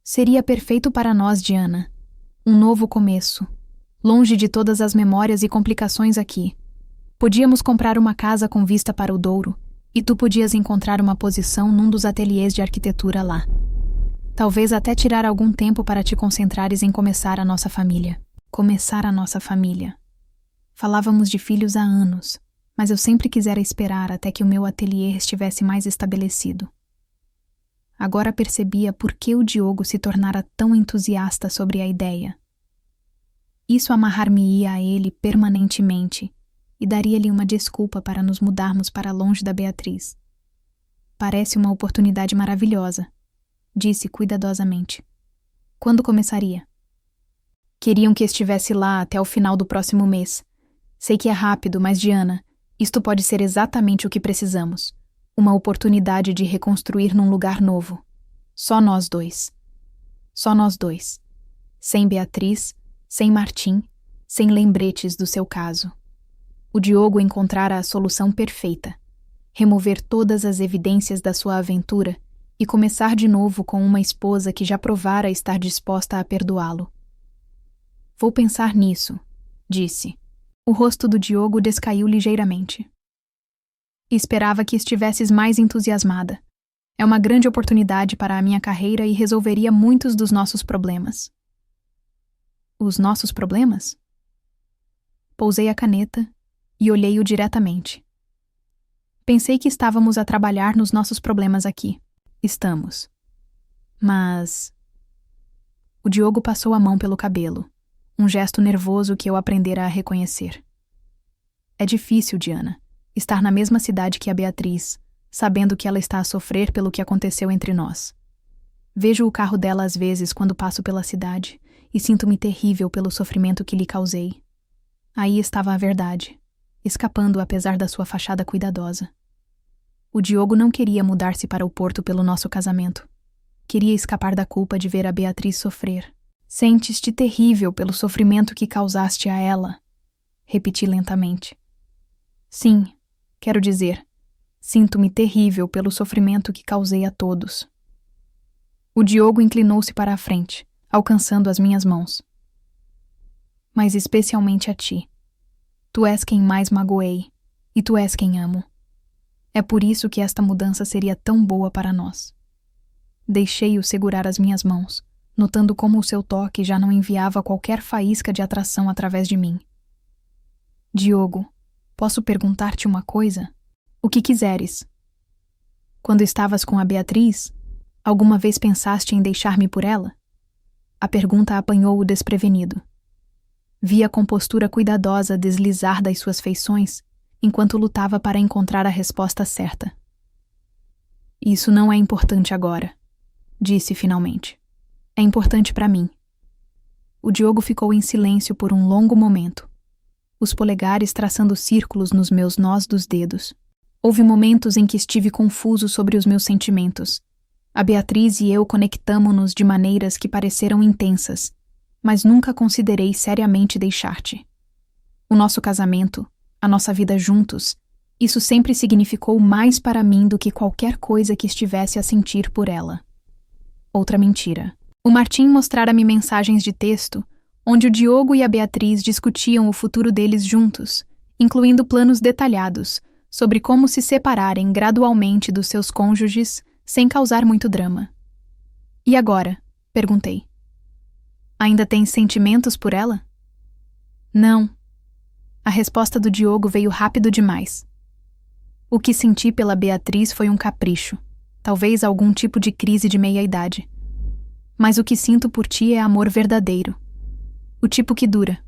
Seria perfeito para nós, Diana. Um novo começo. Longe de todas as memórias e complicações aqui. Podíamos comprar uma casa com vista para o Douro, e tu podias encontrar uma posição num dos ateliês de arquitetura lá. Talvez até tirar algum tempo para te concentrares em começar a nossa família. Começar a nossa família. Falávamos de filhos há anos, mas eu sempre quisera esperar até que o meu ateliê estivesse mais estabelecido. Agora percebia por que o Diogo se tornara tão entusiasta sobre a ideia. Isso amarrar-me-ia a ele permanentemente e daria-lhe uma desculpa para nos mudarmos para longe da Beatriz. Parece uma oportunidade maravilhosa, disse cuidadosamente. Quando começaria? Queriam que estivesse lá até o final do próximo mês. Sei que é rápido, mas Diana, isto pode ser exatamente o que precisamos. Uma oportunidade de reconstruir num lugar novo. Só nós dois. Só nós dois. Sem Beatriz, sem Martim, sem lembretes do seu caso. O Diogo encontrara a solução perfeita. Remover todas as evidências da sua aventura e começar de novo com uma esposa que já provara estar disposta a perdoá-lo. Vou pensar nisso, disse. O rosto do Diogo descaiu ligeiramente. Esperava que estivesses mais entusiasmada. É uma grande oportunidade para a minha carreira e resolveria muitos dos nossos problemas. Os nossos problemas? Pousei a caneta e olhei-o diretamente. Pensei que estávamos a trabalhar nos nossos problemas aqui. Estamos. Mas... O Diogo passou a mão pelo cabelo, um gesto nervoso que eu aprendera a reconhecer. É difícil, Diana, estar na mesma cidade que a Beatriz, sabendo que ela está a sofrer pelo que aconteceu entre nós. Vejo o carro dela às vezes quando passo pela cidade e sinto-me terrível pelo sofrimento que lhe causei. Aí estava a verdade, escapando apesar da sua fachada cuidadosa. O Diogo não queria mudar-se para o Porto pelo nosso casamento. Queria escapar da culpa de ver a Beatriz sofrer. Sentes-te terrível pelo sofrimento que causaste a ela, repeti lentamente. Sim, quero dizer, sinto-me terrível pelo sofrimento que causei a todos. O Diogo inclinou-se para a frente, alcançando as minhas mãos. Mas especialmente a ti. Tu és quem mais magoei, e tu és quem amo. É por isso que esta mudança seria tão boa para nós. Deixei-o segurar as minhas mãos, notando como o seu toque já não enviava qualquer faísca de atração através de mim. Diogo, posso perguntar-te uma coisa? O que quiseres. Quando estavas com a Beatriz, alguma vez pensaste em deixar-me por ela? A pergunta apanhou-o desprevenido. Vi a compostura cuidadosa deslizar das suas feições, enquanto lutava para encontrar a resposta certa. Isso não é importante agora, disse finalmente. É importante para mim. O Diogo ficou em silêncio por um longo momento, os polegares traçando círculos nos meus nós dos dedos. Houve momentos em que estive confuso sobre os meus sentimentos. A Beatriz e eu conectamo-nos de maneiras que pareceram intensas, mas nunca considerei seriamente deixar-te. O nosso casamento, a nossa vida juntos, isso sempre significou mais para mim do que qualquer coisa que estivesse a sentir por ela. Outra mentira. O Martim mostrara-me mensagens de texto, onde o Diogo e a Beatriz discutiam o futuro deles juntos, incluindo planos detalhados sobre como se separarem gradualmente dos seus cônjuges sem causar muito drama. E agora? Perguntei. Ainda tens sentimentos por ela? Não. A resposta do Diogo veio rápido demais. O que senti pela Beatriz foi um capricho, talvez algum tipo de crise de meia-idade. Mas o que sinto por ti é amor verdadeiro. O tipo que dura.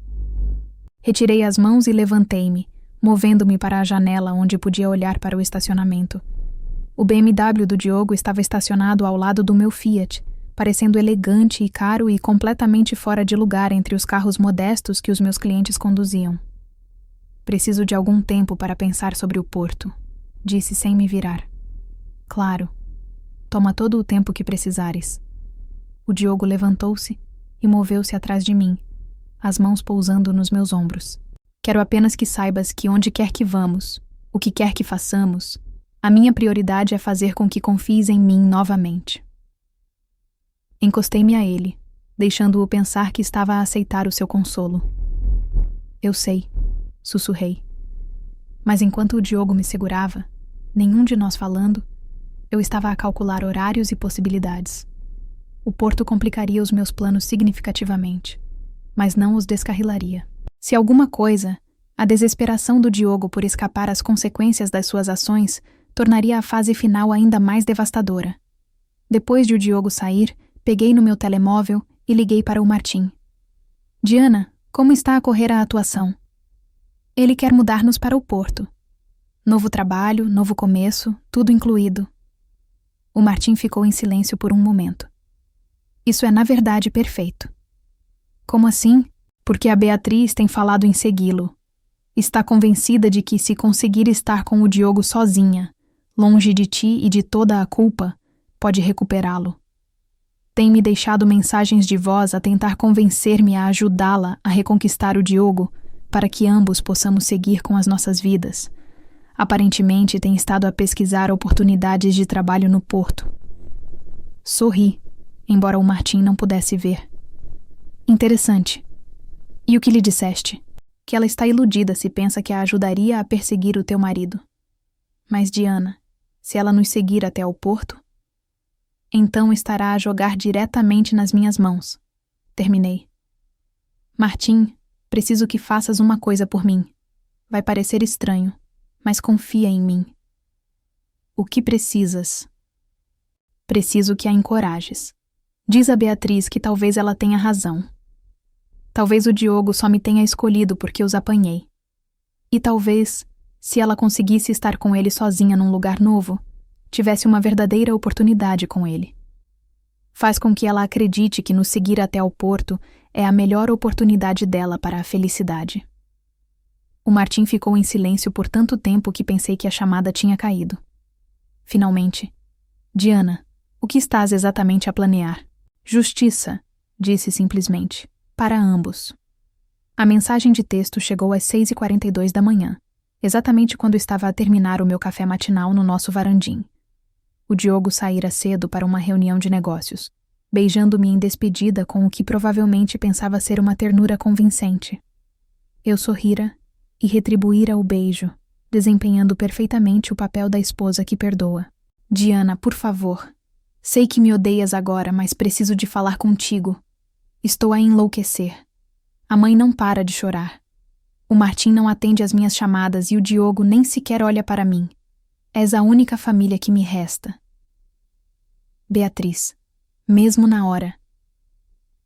Retirei as mãos e levantei-me, movendo-me para a janela onde podia olhar para o estacionamento. O BMW do Diogo estava estacionado ao lado do meu Fiat, parecendo elegante e caro e completamente fora de lugar entre os carros modestos que os meus clientes conduziam. Preciso de algum tempo para pensar sobre o Porto, disse sem me virar. Claro. Toma todo o tempo que precisares. O Diogo levantou-se e moveu-se atrás de mim, as mãos pousando nos meus ombros. Quero apenas que saibas que onde quer que vamos, o que quer que façamos, a minha prioridade é fazer com que confies em mim novamente. Encostei-me a ele, deixando-o pensar que estava a aceitar o seu consolo. Eu sei, sussurrei. Mas enquanto o Diogo me segurava, nenhum de nós falando, eu estava a calcular horários e possibilidades. O porto complicaria os meus planos significativamente, mas não os descarrilaria. Se alguma coisa, a desesperação do Diogo por escapar às consequências das suas ações tornaria a fase final ainda mais devastadora. Depois de o Diogo sair, peguei no meu telemóvel e liguei para o Martim. Diana, como está a correr a atuação? Ele quer mudar-nos para o Porto. Novo trabalho, novo começo, tudo incluído. O Martim ficou em silêncio por um momento. Isso é na verdade perfeito. Como assim? Porque a Beatriz tem falado em segui-lo. Está convencida de que se conseguir estar com o Diogo sozinha, longe de ti e de toda a culpa, pode recuperá-lo. Tem me deixado mensagens de voz a tentar convencer-me a ajudá-la a reconquistar o Diogo para que ambos possamos seguir com as nossas vidas. Aparentemente tem estado a pesquisar oportunidades de trabalho no Porto. Sorri, embora o Martim não pudesse ver. Interessante. E o que lhe disseste? Que ela está iludida se pensa que a ajudaria a perseguir o teu marido. Mas Diana, se ela nos seguir até ao Porto, então estará a jogar diretamente nas minhas mãos. Terminei. Martim, preciso que faças uma coisa por mim. Vai parecer estranho, mas confia em mim. O que precisas? Preciso que a encorajes. Diz a Beatriz que talvez ela tenha razão. Talvez o Diogo só me tenha escolhido porque os apanhei. E talvez, se ela conseguisse estar com ele sozinha num lugar novo, tivesse uma verdadeira oportunidade com ele. Faz com que ela acredite que nos seguir até ao Porto é a melhor oportunidade dela para a felicidade. O Martim ficou em silêncio por tanto tempo que pensei que a chamada tinha caído. Finalmente, Diana, o que estás exatamente a planear? Justiça, disse simplesmente, para ambos. A mensagem de texto chegou às 6h42 da manhã, exatamente quando estava a terminar o meu café matinal no nosso varandim. O Diogo saíra cedo para uma reunião de negócios, beijando-me em despedida com o que provavelmente pensava ser uma ternura convincente. Eu sorrira e retribuíra o beijo, desempenhando perfeitamente o papel da esposa que perdoa. Diana, por favor. Sei que me odeias agora, mas preciso de falar contigo. Estou a enlouquecer. A mãe não para de chorar. O Martim não atende às minhas chamadas e o Diogo nem sequer olha para mim. És a única família que me resta. Beatriz, mesmo na hora.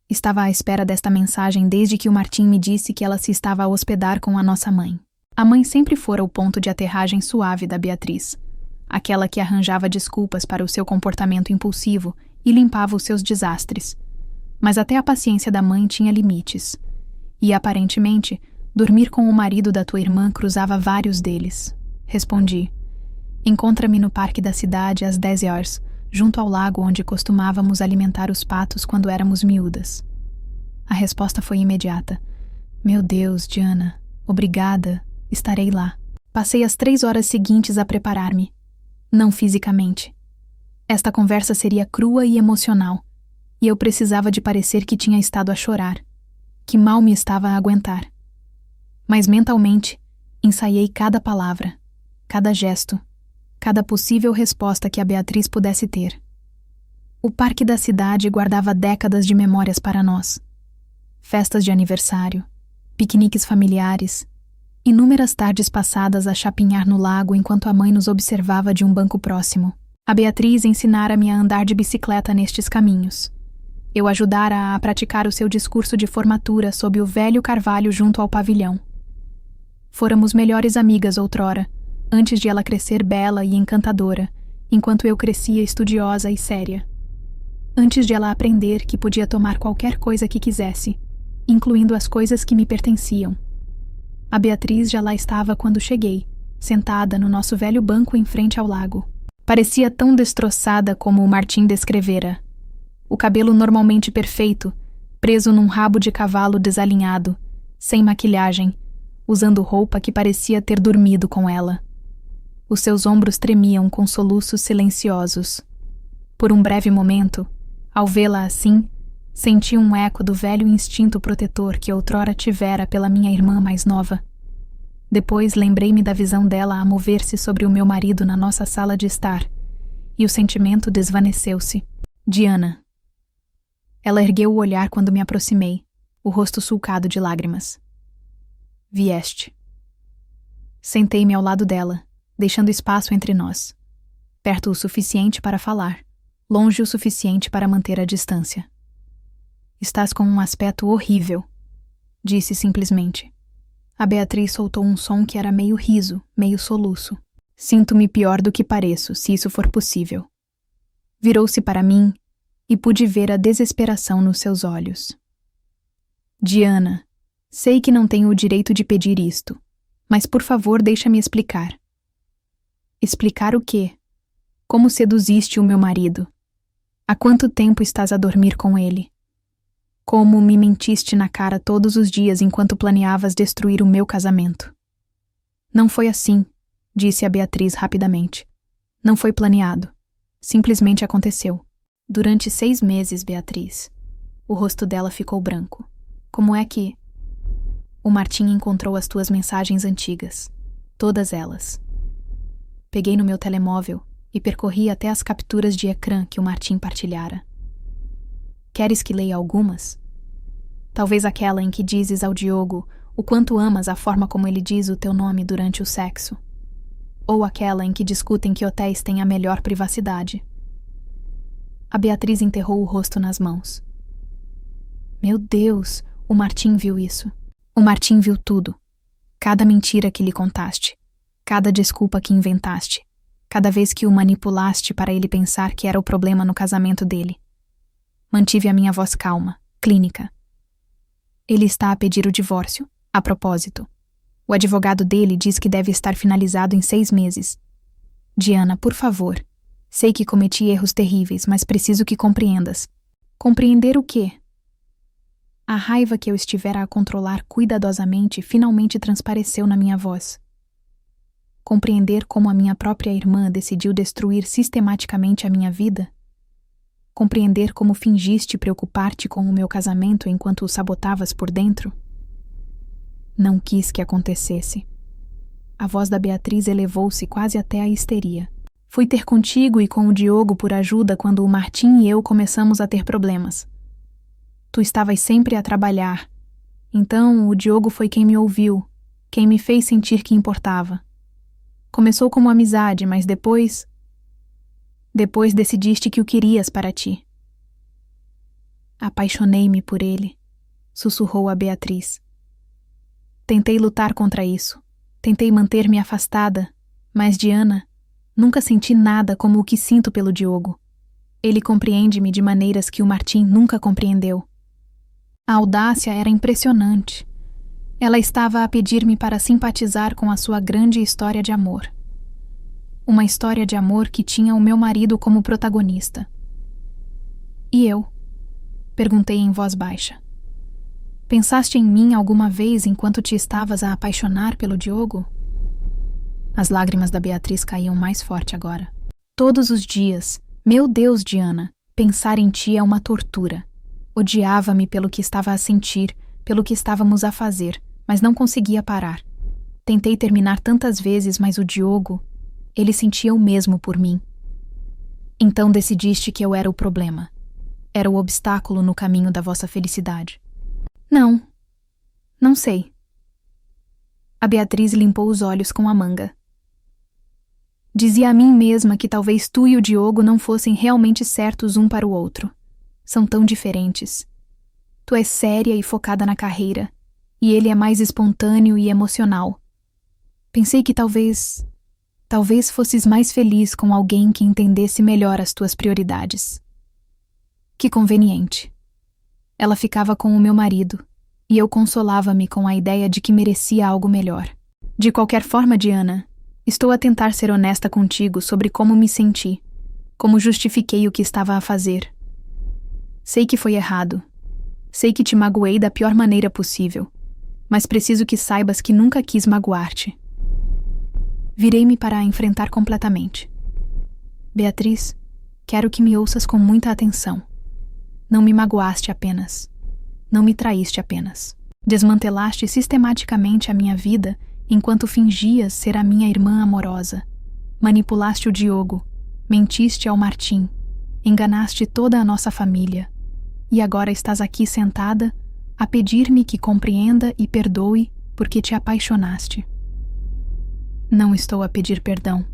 Estava à espera desta mensagem desde que o Martim me disse que ela se estava a hospedar com a nossa mãe. A mãe sempre fora o ponto de aterragem suave da Beatriz, aquela que arranjava desculpas para o seu comportamento impulsivo e limpava os seus desastres. Mas até a paciência da mãe tinha limites. E, aparentemente, dormir com o marido da tua irmã cruzava vários deles. Respondi. Encontra-me no parque da cidade às 10 horas, junto ao lago onde costumávamos alimentar os patos quando éramos miúdas. A resposta foi imediata. Meu Deus, Diana, obrigada, estarei lá. Passei as 3 horas seguintes a preparar-me. Não fisicamente. Esta conversa seria crua e emocional, e eu precisava de parecer que tinha estado a chorar, que mal me estava a aguentar. Mas mentalmente, ensaiei cada palavra, cada gesto, cada possível resposta que a Beatriz pudesse ter. O parque da cidade guardava décadas de memórias para nós. Festas de aniversário, piqueniques familiares, inúmeras tardes passadas a chapinhar no lago enquanto a mãe nos observava de um banco próximo. A Beatriz ensinara-me a andar de bicicleta nestes caminhos. Eu ajudara a praticar o seu discurso de formatura sob o velho carvalho junto ao pavilhão. Fôramos melhores amigas outrora, antes de ela crescer bela e encantadora, enquanto eu crescia estudiosa e séria. Antes de ela aprender que podia tomar qualquer coisa que quisesse, incluindo as coisas que me pertenciam. A Beatriz já lá estava quando cheguei, sentada no nosso velho banco em frente ao lago. Parecia tão destroçada como o Martim descrevera. O cabelo normalmente perfeito, preso num rabo de cavalo desalinhado, sem maquilhagem, usando roupa que parecia ter dormido com ela. Os seus ombros tremiam com soluços silenciosos. Por um breve momento, ao vê-la assim, senti um eco do velho instinto protetor que outrora tivera pela minha irmã mais nova. Depois lembrei-me da visão dela a mover-se sobre o meu marido na nossa sala de estar, e o sentimento desvaneceu-se. Diana. Ela ergueu o olhar quando me aproximei, o rosto sulcado de lágrimas. Vieste. Sentei-me ao lado dela, deixando espaço entre nós. Perto o suficiente para falar, longe o suficiente para manter a distância. Estás com um aspecto horrível, disse simplesmente. A Beatriz soltou um som que era meio riso, meio soluço. Sinto-me pior do que pareço, se isso for possível. Virou-se para mim e pude ver a desesperação nos seus olhos. Diana, sei que não tenho o direito de pedir isto, mas por favor deixa-me explicar. Explicar o quê? Como seduziste o meu marido? Há quanto tempo estás a dormir com ele? Como me mentiste na cara todos os dias enquanto planeavas destruir o meu casamento? Não foi assim, disse a Beatriz rapidamente. Não foi planeado. Simplesmente aconteceu. Durante 6 meses, Beatriz. O rosto dela ficou branco. Como é que... O Martim encontrou as tuas mensagens antigas. Todas elas. Peguei no meu telemóvel e percorri até as capturas de ecrã que o Martim partilhara. Queres que leia algumas? Talvez aquela em que dizes ao Diogo o quanto amas a forma como ele diz o teu nome durante o sexo. Ou aquela em que discutem que hotéis têm a melhor privacidade. A Beatriz enterrou o rosto nas mãos. Meu Deus, o Martim viu isso. O Martim viu tudo. Cada mentira que lhe contaste. Cada desculpa que inventaste. Cada vez que o manipulaste para ele pensar que era o problema no casamento dele. Mantive a minha voz calma, clínica. Ele está a pedir o divórcio, a propósito. O advogado dele diz que deve estar finalizado em 6 meses. Diana, por favor. Sei que cometi erros terríveis, mas preciso que compreendas. Compreender o quê? A raiva que eu estivera a controlar cuidadosamente finalmente transpareceu na minha voz. Compreender como a minha própria irmã decidiu destruir sistematicamente a minha vida? Compreender como fingiste preocupar-te com o meu casamento enquanto o sabotavas por dentro? Não quis que acontecesse. A voz da Beatriz elevou-se quase até a histeria. Fui ter contigo e com o Diogo por ajuda quando o Martim e eu começamos a ter problemas. Tu estavas sempre a trabalhar. Então o Diogo foi quem me ouviu, quem me fez sentir que importava. Começou como amizade, mas depois decidiste que o querias para ti. Apaixonei-me por ele, sussurrou a Beatriz. Tentei lutar contra isso. Tentei manter-me afastada, mas Diana, nunca senti nada como o que sinto pelo Diogo. Ele compreende-me de maneiras que o Martim nunca compreendeu. A audácia era impressionante. Ela estava a pedir-me para simpatizar com a sua grande história de amor. Uma história de amor que tinha o meu marido como protagonista. E eu? Perguntei em voz baixa. Pensaste em mim alguma vez enquanto te estavas a apaixonar pelo Diogo? As lágrimas da Beatriz caíam mais forte agora. Todos os dias, meu Deus, Diana, pensar em ti é uma tortura. Odiava-me pelo que estava a sentir, pelo que estávamos a fazer, mas não conseguia parar. Tentei terminar tantas vezes, mas o Diogo... Ele sentia o mesmo por mim. Então decidiste que eu era o problema. Era o obstáculo no caminho da vossa felicidade. Não sei. A Beatriz limpou os olhos com a manga. Dizia a mim mesma que talvez tu e o Diogo não fossem realmente certos um para o outro. São tão diferentes. Tu és séria e focada na carreira, e ele é mais espontâneo e emocional. Pensei que talvez fosses mais feliz com alguém que entendesse melhor as tuas prioridades. Que conveniente. Ela ficava com o meu marido, e eu consolava-me com a ideia de que merecia algo melhor. De qualquer forma, Diana, estou a tentar ser honesta contigo sobre como me senti, como justifiquei o que estava a fazer. Sei que foi errado. Sei que te magoei da pior maneira possível, mas preciso que saibas que nunca quis magoar-te. Virei-me para a enfrentar completamente. Beatriz, quero que me ouças com muita atenção. Não me magoaste apenas. Não me traíste apenas. Desmantelaste sistematicamente a minha vida enquanto fingias ser a minha irmã amorosa. Manipulaste o Diogo, mentiste ao Martim, enganaste toda a nossa família. E agora estás aqui sentada a pedir-me que compreenda e perdoe porque te apaixonaste. Não estou a pedir perdão,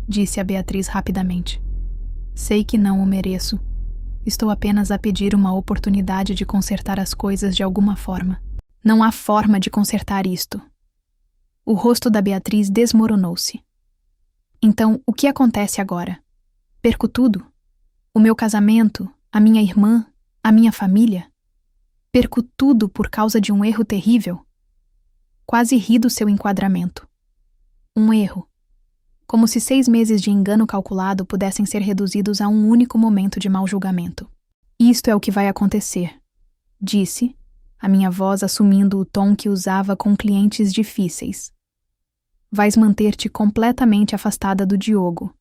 disse a Beatriz rapidamente. Sei que não o mereço. Estou apenas a pedir uma oportunidade de consertar as coisas de alguma forma. Não há forma de consertar isto. O rosto da Beatriz desmoronou-se. Então, o que acontece agora? Perco tudo? O meu casamento, a minha irmã, a minha família? Perco tudo por causa de um erro terrível? Quase ri do seu enquadramento. Um erro. Como se 6 meses de engano calculado pudessem ser reduzidos a um único momento de mau julgamento. Isto é o que vai acontecer, disse, a minha voz assumindo o tom que usava com clientes difíceis. Vais manter-te completamente afastada do Diogo.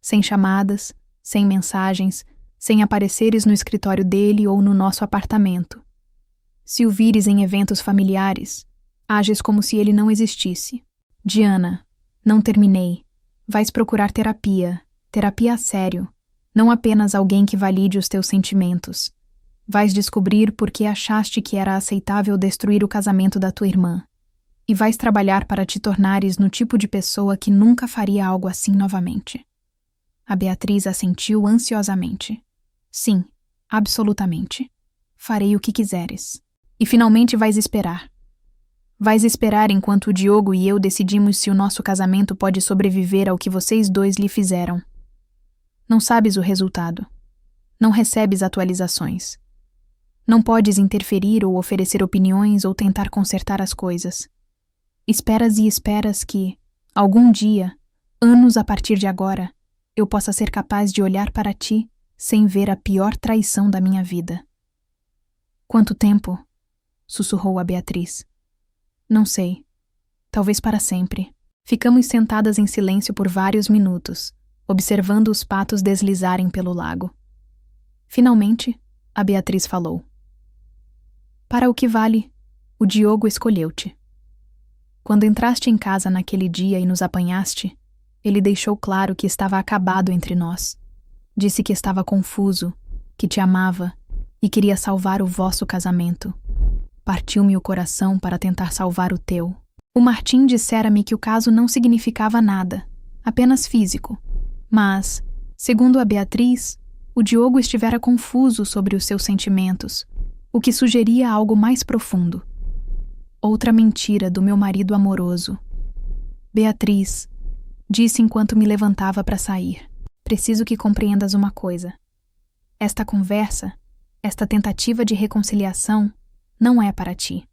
Sem chamadas, sem mensagens, sem apareceres no escritório dele ou no nosso apartamento. Se o vires em eventos familiares, ages como se ele não existisse. Diana, não terminei. Vais procurar terapia a sério, não apenas alguém que valide os teus sentimentos. Vais descobrir por que achaste que era aceitável destruir o casamento da tua irmã. E vais trabalhar para te tornares no tipo de pessoa que nunca faria algo assim novamente. A Beatriz assentiu ansiosamente. Sim, absolutamente. Farei o que quiseres. E finalmente vais esperar. Vais esperar enquanto o Diogo e eu decidimos se o nosso casamento pode sobreviver ao que vocês dois lhe fizeram. Não sabes o resultado. Não recebes atualizações. Não podes interferir ou oferecer opiniões ou tentar consertar as coisas. Esperas e esperas que, algum dia, anos a partir de agora, eu possa ser capaz de olhar para ti sem ver a pior traição da minha vida. Quanto tempo? Sussurrou a Beatriz. Não sei. Talvez para sempre. Ficamos sentadas em silêncio por vários minutos, observando os patos deslizarem pelo lago. Finalmente, a Beatriz falou. Para o que vale, o Diogo escolheu-te. Quando entraste em casa naquele dia e nos apanhaste, ele deixou claro que estava acabado entre nós. Disse que estava confuso, que te amava e queria salvar o vosso casamento. Partiu-me o coração para tentar salvar o teu. O Martim dissera-me que o caso não significava nada, apenas físico. Mas, segundo a Beatriz, o Diogo estivera confuso sobre os seus sentimentos, o que sugeria algo mais profundo. Outra mentira do meu marido amoroso. Beatriz, disse enquanto me levantava para sair. Preciso que compreendas uma coisa. Esta conversa, esta tentativa de reconciliação, não é para ti.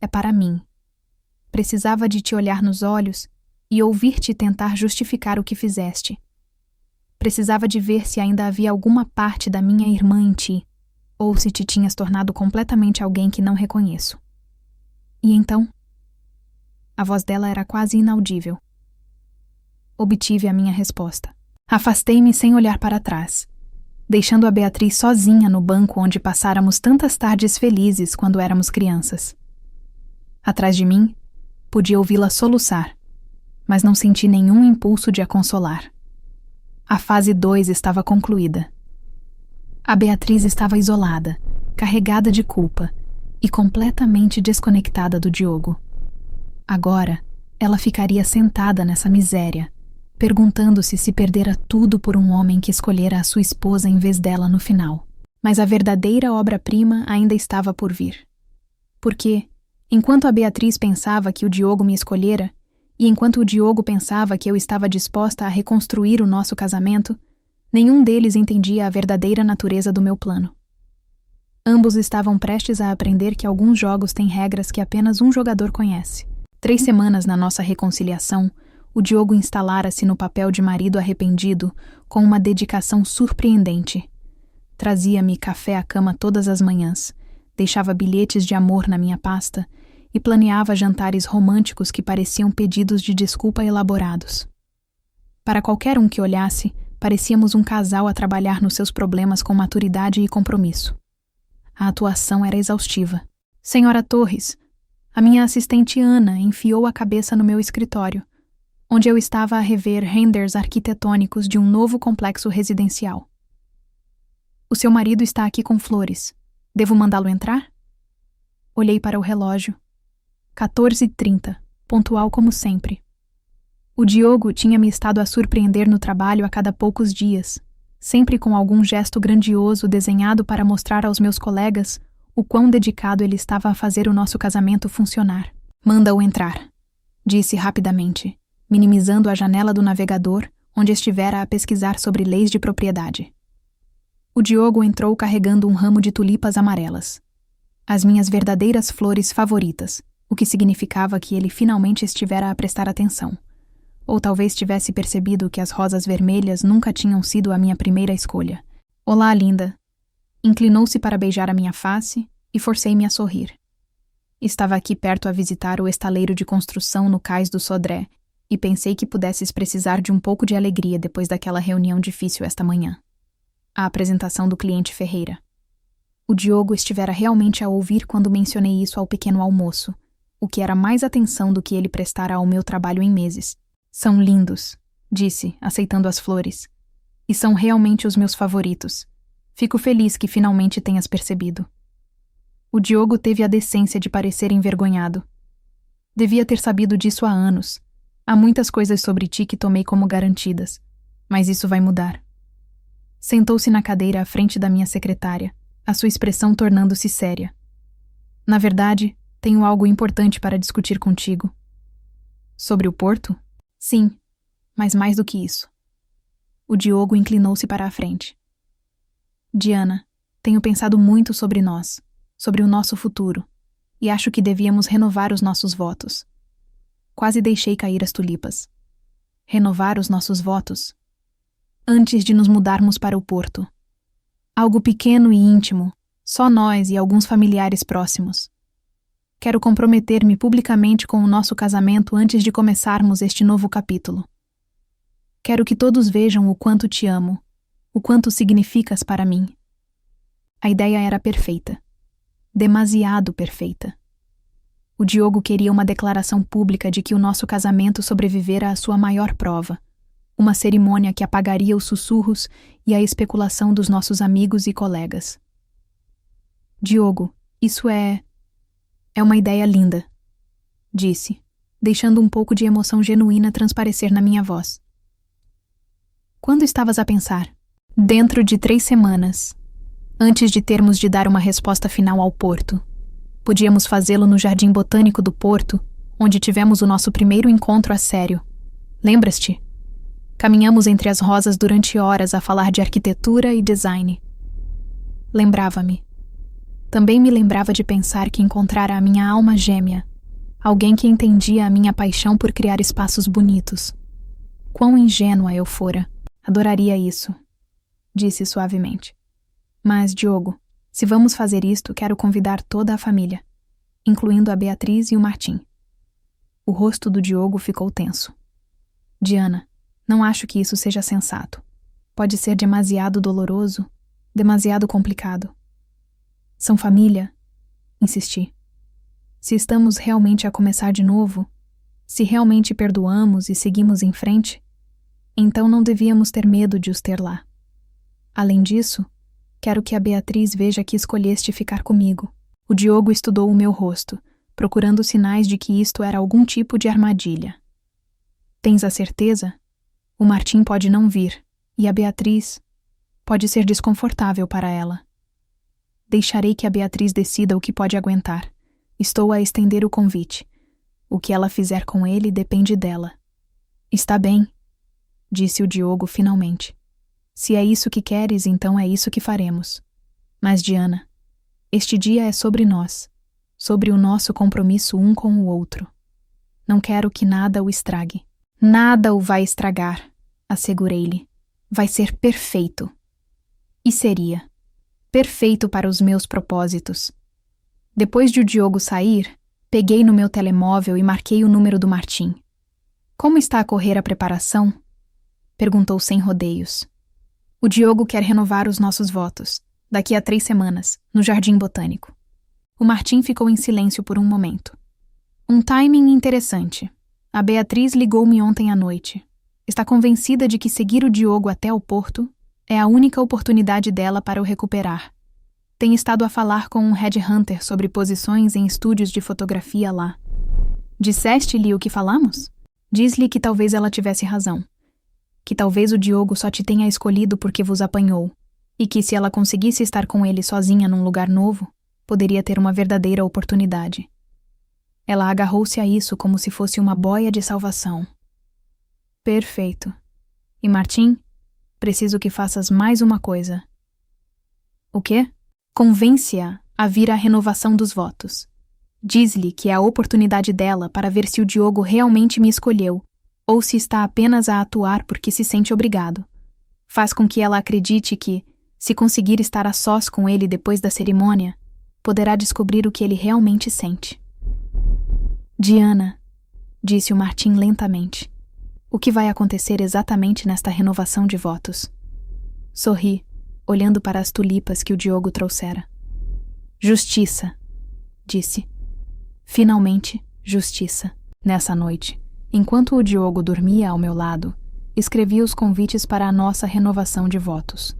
É para mim. Precisava de te olhar nos olhos e ouvir-te tentar justificar o que fizeste. Precisava de ver se ainda havia alguma parte da minha irmã em ti, ou se te tinhas tornado completamente alguém que não reconheço. E então? A voz dela era quase inaudível. Obtive a minha resposta. Afastei-me sem olhar para trás, deixando a Beatriz sozinha no banco onde passáramos tantas tardes felizes quando éramos crianças. Atrás de mim, podia ouvi-la soluçar, mas não senti nenhum impulso de a consolar. A fase 2 estava concluída. A Beatriz estava isolada, carregada de culpa e completamente desconectada do Diogo. Agora, ela ficaria sentada nessa miséria, perguntando-se se perdera tudo por um homem que escolhera a sua esposa em vez dela no final. Mas a verdadeira obra-prima ainda estava por vir. Porque, enquanto a Beatriz pensava que o Diogo me escolhera, e enquanto o Diogo pensava que eu estava disposta a reconstruir o nosso casamento, nenhum deles entendia a verdadeira natureza do meu plano. Ambos estavam prestes a aprender que alguns jogos têm regras que apenas um jogador conhece. 3 semanas na nossa reconciliação, o Diogo instalara-se no papel de marido arrependido com uma dedicação surpreendente. Trazia-me café à cama todas as manhãs, deixava bilhetes de amor na minha pasta e planeava jantares românticos que pareciam pedidos de desculpa elaborados. Para qualquer um que olhasse, parecíamos um casal a trabalhar nos seus problemas com maturidade e compromisso. A atuação era exaustiva. Senhora Torres, a minha assistente Ana enfiou a cabeça no meu escritório, onde eu estava a rever renders arquitetônicos de um novo complexo residencial. O seu marido está aqui com flores. Devo mandá-lo entrar? Olhei para o relógio. 14h30, pontual como sempre. O Diogo tinha me estado a surpreender no trabalho a cada poucos dias, sempre com algum gesto grandioso desenhado para mostrar aos meus colegas o quão dedicado ele estava a fazer o nosso casamento funcionar. Manda-o entrar, disse rapidamente, minimizando a janela do navegador onde estivera a pesquisar sobre leis de propriedade. O Diogo entrou carregando um ramo de tulipas amarelas. As minhas verdadeiras flores favoritas, o que significava que ele finalmente estivera a prestar atenção. Ou talvez tivesse percebido que as rosas vermelhas nunca tinham sido a minha primeira escolha. Olá, linda. Inclinou-se para beijar a minha face e forcei-me a sorrir. Estava aqui perto a visitar o estaleiro de construção no cais do Sodré e pensei que pudesses precisar de um pouco de alegria depois daquela reunião difícil esta manhã. A apresentação do cliente Ferreira. O Diogo estivera realmente a ouvir quando mencionei isso ao pequeno almoço, o que era mais atenção do que ele prestara ao meu trabalho em meses. São lindos, disse, aceitando as flores. E são realmente os meus favoritos. Fico feliz que finalmente tenhas percebido. O Diogo teve a decência de parecer envergonhado. Devia ter sabido disso há anos. Há muitas coisas sobre ti que tomei como garantidas, mas isso vai mudar. Sentou-se na cadeira à frente da minha secretária, a sua expressão tornando-se séria. Na verdade, tenho algo importante para discutir contigo. Sobre o Porto? Sim, mas mais do que isso. O Diogo inclinou-se para a frente. Diana, tenho pensado muito sobre nós, sobre o nosso futuro, e acho que devíamos renovar os nossos votos. Quase deixei cair as tulipas. Renovar os nossos votos? Antes de nos mudarmos para o Porto. Algo pequeno e íntimo, só nós e alguns familiares próximos. Quero comprometer-me publicamente com o nosso casamento antes de começarmos este novo capítulo. Quero que todos vejam o quanto te amo, o quanto significas para mim. A ideia era perfeita. Demasiado perfeita. O Diogo queria uma declaração pública de que o nosso casamento sobrevivera à sua maior prova. Uma cerimônia que apagaria os sussurros e a especulação dos nossos amigos e colegas. Diogo, isso é uma ideia linda, disse, deixando um pouco de emoção genuína transparecer na minha voz. Quando estavas a pensar? Dentro de 3 semanas, antes de termos de dar uma resposta final ao Porto. Podíamos fazê-lo no Jardim Botânico do Porto, onde tivemos o nosso primeiro encontro a sério. Lembras-te? Caminhamos entre as rosas durante horas a falar de arquitetura e design. Lembrava-me. Também me lembrava de pensar que encontrara a minha alma gêmea, alguém que entendia a minha paixão por criar espaços bonitos. Quão ingênua eu fora. Adoraria isso, disse suavemente. Mas, Diogo, se vamos fazer isto, quero convidar toda a família, incluindo a Beatriz e o Martim. O rosto do Diogo ficou tenso. Diana, não acho que isso seja sensato. Pode ser demasiado doloroso, demasiado complicado. São família, insisti. Se estamos realmente a começar de novo, se realmente perdoamos e seguimos em frente, então não devíamos ter medo de os ter lá. Além disso, quero que a Beatriz veja que escolheste ficar comigo. O Diogo estudou o meu rosto, procurando sinais de que isto era algum tipo de armadilha. Tens a certeza? O Martim pode não vir, e a Beatriz pode ser desconfortável para ela. Deixarei que a Beatriz decida o que pode aguentar. Estou a estender o convite. O que ela fizer com ele depende dela. Está bem, disse o Diogo finalmente. Se é isso que queres, então é isso que faremos. Mas, Diana, este dia é sobre nós, sobre o nosso compromisso um com o outro. Não quero que nada o estrague. Nada o vai estragar, assegurei-lhe. Vai ser perfeito. E seria perfeito para os meus propósitos. Depois de o Diogo sair, peguei no meu telemóvel e marquei o número do Martim. Como está a correr a preparação? Perguntou sem rodeios. O Diogo quer renovar os nossos votos, daqui a 3 semanas, no Jardim Botânico. O Martim ficou em silêncio por um momento. Um timing interessante. A Beatriz ligou-me ontem à noite. Está convencida de que seguir o Diogo até o porto é a única oportunidade dela para o recuperar. Tem estado a falar com um headhunter sobre posições em estúdios de fotografia lá. Disseste-lhe o que falamos? Diz-lhe que talvez ela tivesse razão. Que talvez o Diogo só te tenha escolhido porque vos apanhou, e que se ela conseguisse estar com ele sozinha num lugar novo, poderia ter uma verdadeira oportunidade. Ela agarrou-se a isso como se fosse uma boia de salvação. Perfeito. E Martim, preciso que faças mais uma coisa. O quê? Convence-a a vir à renovação dos votos. Diz-lhe que é a oportunidade dela para ver se o Diogo realmente me escolheu, ou se está apenas a atuar porque se sente obrigado. Faz com que ela acredite que, se conseguir estar a sós com ele depois da cerimônia, poderá descobrir o que ele realmente sente. Diana, disse o Martim lentamente, o que vai acontecer exatamente nesta renovação de votos? Sorri, olhando para as tulipas que o Diogo trouxera. Justiça, disse. Finalmente, justiça. Nessa noite, enquanto o Diogo dormia ao meu lado, escrevi os convites para a nossa renovação de votos.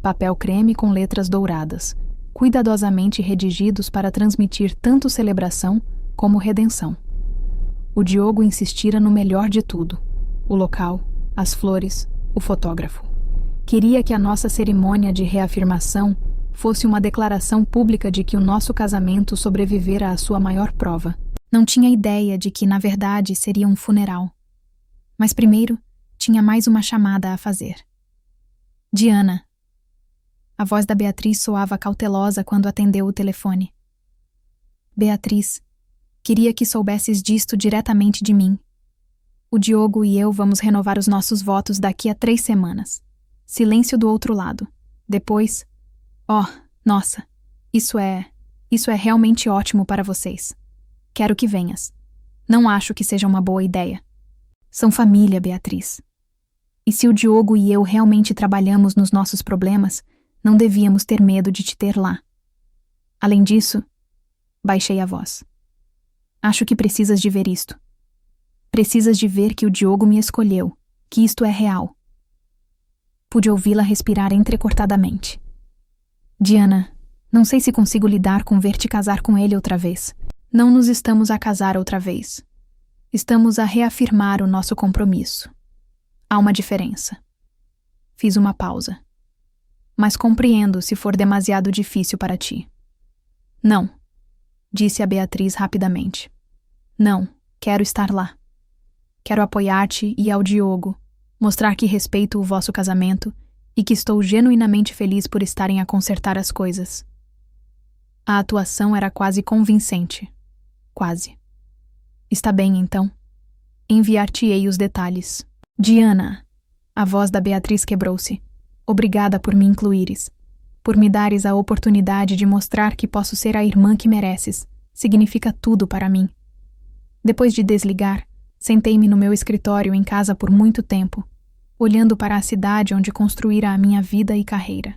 Papel creme com letras douradas, cuidadosamente redigidos para transmitir tanto celebração como redenção. O Diogo insistira no melhor de tudo: o local, as flores, o fotógrafo. Queria que a nossa cerimônia de reafirmação fosse uma declaração pública de que o nosso casamento sobrevivera à sua maior prova. Não tinha ideia de que, na verdade, seria um funeral. Mas primeiro, tinha mais uma chamada a fazer. Diana. A voz da Beatriz soava cautelosa quando atendeu o telefone. Beatriz, queria que soubesses disto diretamente de mim. O Diogo e eu vamos renovar os nossos votos daqui a 3 semanas. Silêncio do outro lado. Depois... Oh, nossa, isso é realmente ótimo para vocês. Quero que venhas. Não acho que seja uma boa ideia. São família, Beatriz. E se o Diogo e eu realmente trabalhamos nos nossos problemas, não devíamos ter medo de te ter lá. Além disso, baixei a voz. Acho que precisas de ver isto. Precisas de ver que o Diogo me escolheu, que isto é real. Pude ouvi-la respirar entrecortadamente. Diana, não sei se consigo lidar com ver-te casar com ele outra vez. Não nos estamos a casar outra vez. Estamos a reafirmar o nosso compromisso. Há uma diferença. Fiz uma pausa. Mas compreendo se for demasiado difícil para ti. Não, disse a Beatriz rapidamente. Não, quero estar lá. Quero apoiar-te e ao Diogo, mostrar que respeito o vosso casamento e que estou genuinamente feliz por estarem a consertar as coisas. A atuação era quase convincente. Quase. Está bem, então. Enviar-te-ei os detalhes. Diana, a voz da Beatriz quebrou-se. Obrigada por me incluires. Por me dares a oportunidade de mostrar que posso ser a irmã que mereces. Significa tudo para mim. Depois de desligar, sentei-me no meu escritório em casa por muito tempo, olhando para a cidade onde construíra a minha vida e carreira.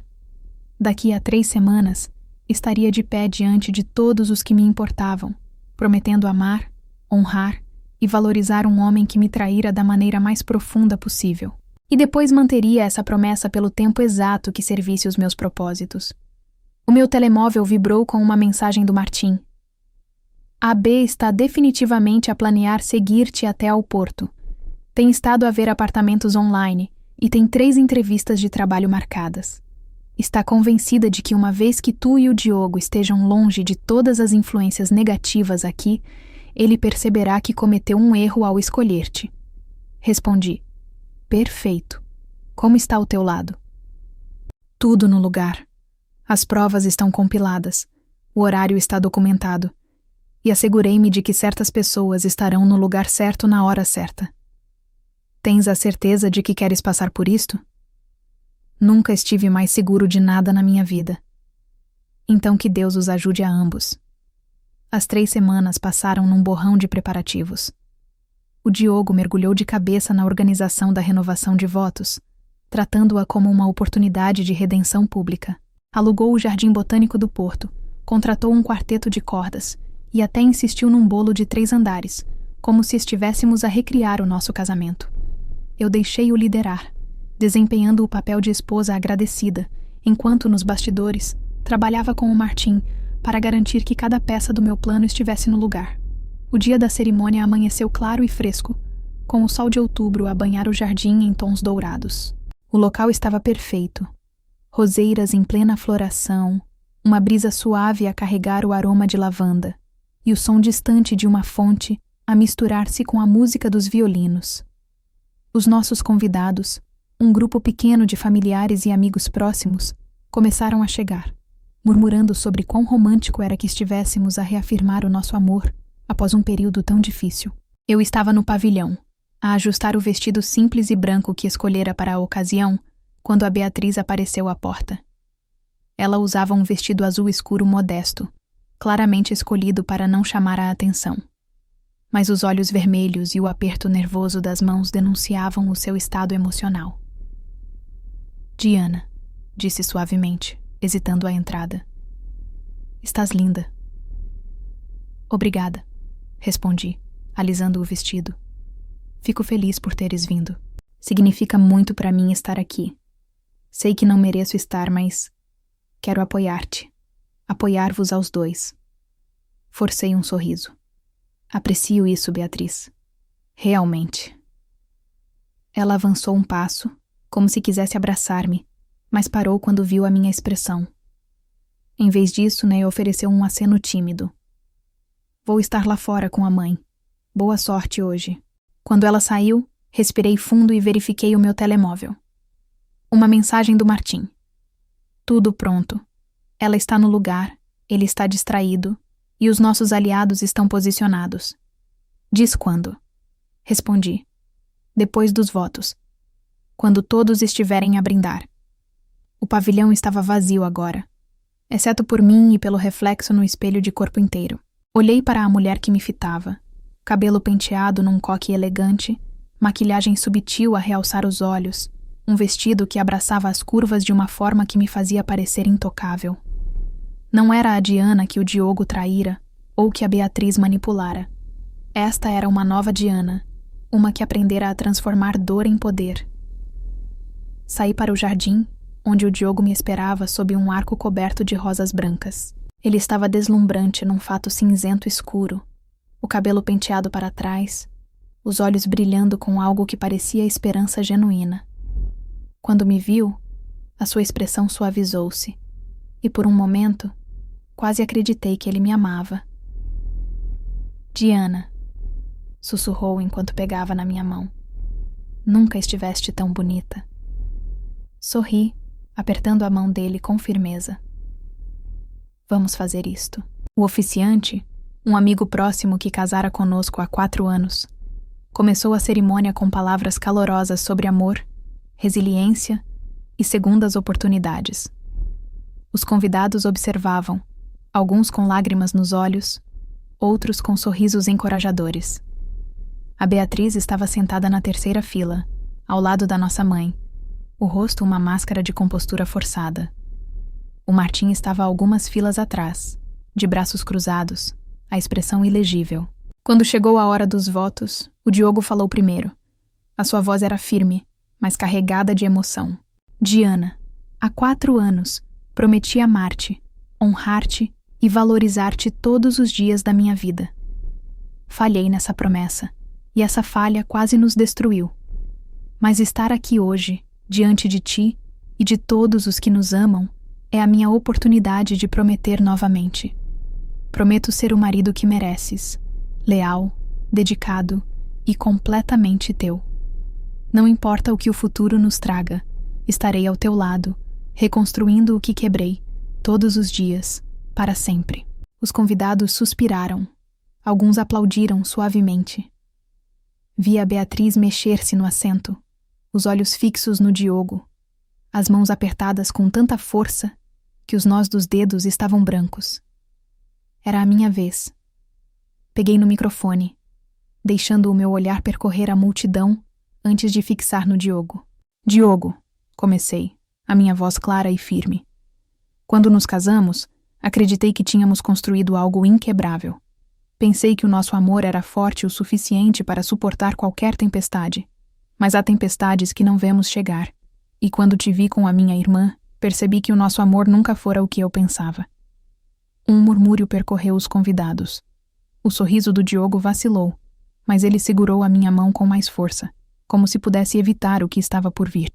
Daqui a 3 semanas, estaria de pé diante de todos os que me importavam, prometendo amar, honrar e valorizar um homem que me traíra da maneira mais profunda possível. E depois manteria essa promessa pelo tempo exato que servisse os meus propósitos. O meu telemóvel vibrou com uma mensagem do Martim. A B está definitivamente a planear seguir-te até ao porto. Tem estado a ver apartamentos online e tem 3 entrevistas de trabalho marcadas. Está convencida de que uma vez que tu e o Diogo estejam longe de todas as influências negativas aqui, ele perceberá que cometeu um erro ao escolher-te. Respondi. Perfeito. Como está ao teu lado? Tudo no lugar. As provas estão compiladas. O horário está documentado. E assegurei-me de que certas pessoas estarão no lugar certo na hora certa. Tens a certeza de que queres passar por isto? Nunca estive mais seguro de nada na minha vida. Então que Deus os ajude a ambos. As 3 semanas passaram num borrão de preparativos. O Diogo mergulhou de cabeça na organização da renovação de votos, tratando-a como uma oportunidade de redenção pública. Alugou o Jardim Botânico do Porto, contratou um quarteto de cordas e até insistiu num bolo de 3 andares, como se estivéssemos a recriar o nosso casamento. Eu deixei-o liderar, desempenhando o papel de esposa agradecida, enquanto nos bastidores trabalhava com o Martim para garantir que cada peça do meu plano estivesse no lugar. O dia da cerimônia amanheceu claro e fresco, com o sol de outubro a banhar o jardim em tons dourados. O local estava perfeito. Roseiras em plena floração, uma brisa suave a carregar o aroma de lavanda, e o som distante de uma fonte a misturar-se com a música dos violinos. Os nossos convidados, um grupo pequeno de familiares e amigos próximos, começaram a chegar, murmurando sobre quão romântico era que estivéssemos a reafirmar o nosso amor após um período tão difícil. Eu estava no pavilhão, a ajustar o vestido simples e branco que escolhera para a ocasião, quando a Beatriz apareceu à porta. Ela usava um vestido azul escuro modesto, claramente escolhido para não chamar a atenção. Mas os olhos vermelhos e o aperto nervoso das mãos denunciavam o seu estado emocional. Diana, disse suavemente, hesitando à entrada. Estás linda. Obrigada, respondi, alisando o vestido. Fico feliz por teres vindo. Significa muito para mim estar aqui. Sei que não mereço estar, mas quero apoiar-te. Apoiar-vos aos dois. Forcei um sorriso. Aprecio isso, Beatriz. Realmente. Ela avançou um passo, como se quisesse abraçar-me, mas parou quando viu a minha expressão. Em vez disso, Ney ofereceu um aceno tímido. Vou estar lá fora com a mãe. Boa sorte hoje. Quando ela saiu, respirei fundo e verifiquei o meu telemóvel. Uma mensagem do Martim. Tudo pronto. Ela está no lugar, ele está distraído, e os nossos aliados estão posicionados. Diz quando? Respondi. Depois dos votos. Quando todos estiverem a brindar. O pavilhão estava vazio agora, exceto por mim e pelo reflexo no espelho de corpo inteiro. Olhei para a mulher que me fitava. Cabelo penteado num coque elegante, maquilhagem subtil a realçar os olhos, um vestido que abraçava as curvas de uma forma que me fazia parecer intocável. Não era a Diana que o Diogo traíra ou que a Beatriz manipulara. Esta era uma nova Diana, uma que aprendera a transformar dor em poder. Saí para o jardim, onde o Diogo me esperava sob um arco coberto de rosas brancas. Ele estava deslumbrante num fato cinzento escuro, o cabelo penteado para trás, os olhos brilhando com algo que parecia esperança genuína. Quando me viu, a sua expressão suavizou-se, e por um momento, quase acreditei que ele me amava. Diana, sussurrou enquanto pegava na minha mão. Nunca estiveste tão bonita. Sorri, apertando a mão dele com firmeza. Vamos fazer isto. O oficiante, um amigo próximo que casara conosco há 4 anos, começou a cerimônia com palavras calorosas sobre amor, resiliência e segundas oportunidades. Os convidados observavam, alguns com lágrimas nos olhos, outros com sorrisos encorajadores. A Beatriz estava sentada na 3ª fila, ao lado da nossa mãe, o rosto uma máscara de compostura forçada. O Martim estava algumas filas atrás, de braços cruzados, a expressão ilegível. Quando chegou a hora dos votos, o Diogo falou primeiro. A sua voz era firme, mas carregada de emoção. Diana, há 4 anos, prometi amar-te, honrar-te e valorizar-te todos os dias da minha vida. Falhei nessa promessa, e essa falha quase nos destruiu. Mas estar aqui hoje, diante de ti e de todos os que nos amam, é a minha oportunidade de prometer novamente. Prometo ser o marido que mereces, leal, dedicado e completamente teu. Não importa o que o futuro nos traga, estarei ao teu lado, reconstruindo o que quebrei, todos os dias, para sempre. Os convidados suspiraram. Alguns aplaudiram suavemente. Vi a Beatriz mexer-se no assento, os olhos fixos no Diogo, as mãos apertadas com tanta força que os nós dos dedos estavam brancos. Era a minha vez, Peguei no microfone, deixando o meu olhar percorrer a multidão antes de fixar no Diogo. Diogo, comecei, a minha voz clara e firme. Quando nos casamos, acreditei que tínhamos construído algo inquebrável. Pensei que o nosso amor era forte o suficiente para suportar qualquer tempestade. Mas há tempestades que não vemos chegar. E quando te vi com a minha irmã, percebi que o nosso amor nunca fora o que eu pensava. Um murmúrio percorreu os convidados. O sorriso do Diogo vacilou, mas ele segurou a minha mão com mais força, como se pudesse evitar o que estava por vir.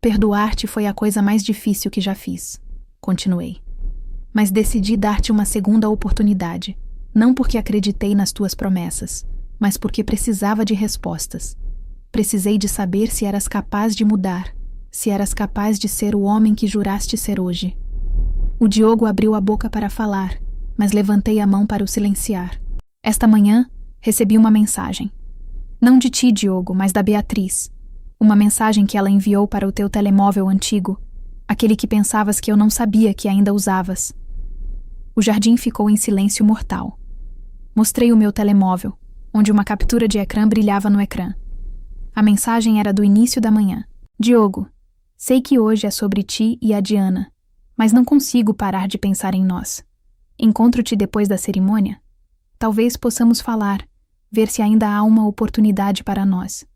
Perdoar-te foi a coisa mais difícil que já fiz, continuei. Mas decidi dar-te uma segunda oportunidade, não porque acreditei nas tuas promessas, mas porque precisava de respostas. Precisei de saber se eras capaz de mudar, se eras capaz de ser o homem que juraste ser hoje. O Diogo abriu a boca para falar, mas levantei a mão para o silenciar. Esta manhã, recebi uma mensagem. Não de ti, Diogo, mas da Beatriz. Uma mensagem que ela enviou para o teu telemóvel antigo, aquele que pensavas que eu não sabia que ainda usavas. O jardim ficou em silêncio mortal. Mostrei o meu telemóvel, onde uma captura de ecrã brilhava no ecrã. A mensagem era do início da manhã. Diogo, sei que hoje é sobre ti e a Diana, mas não consigo parar de pensar em nós. Encontro-te depois da cerimônia? Talvez possamos falar, ver se ainda há uma oportunidade para nós.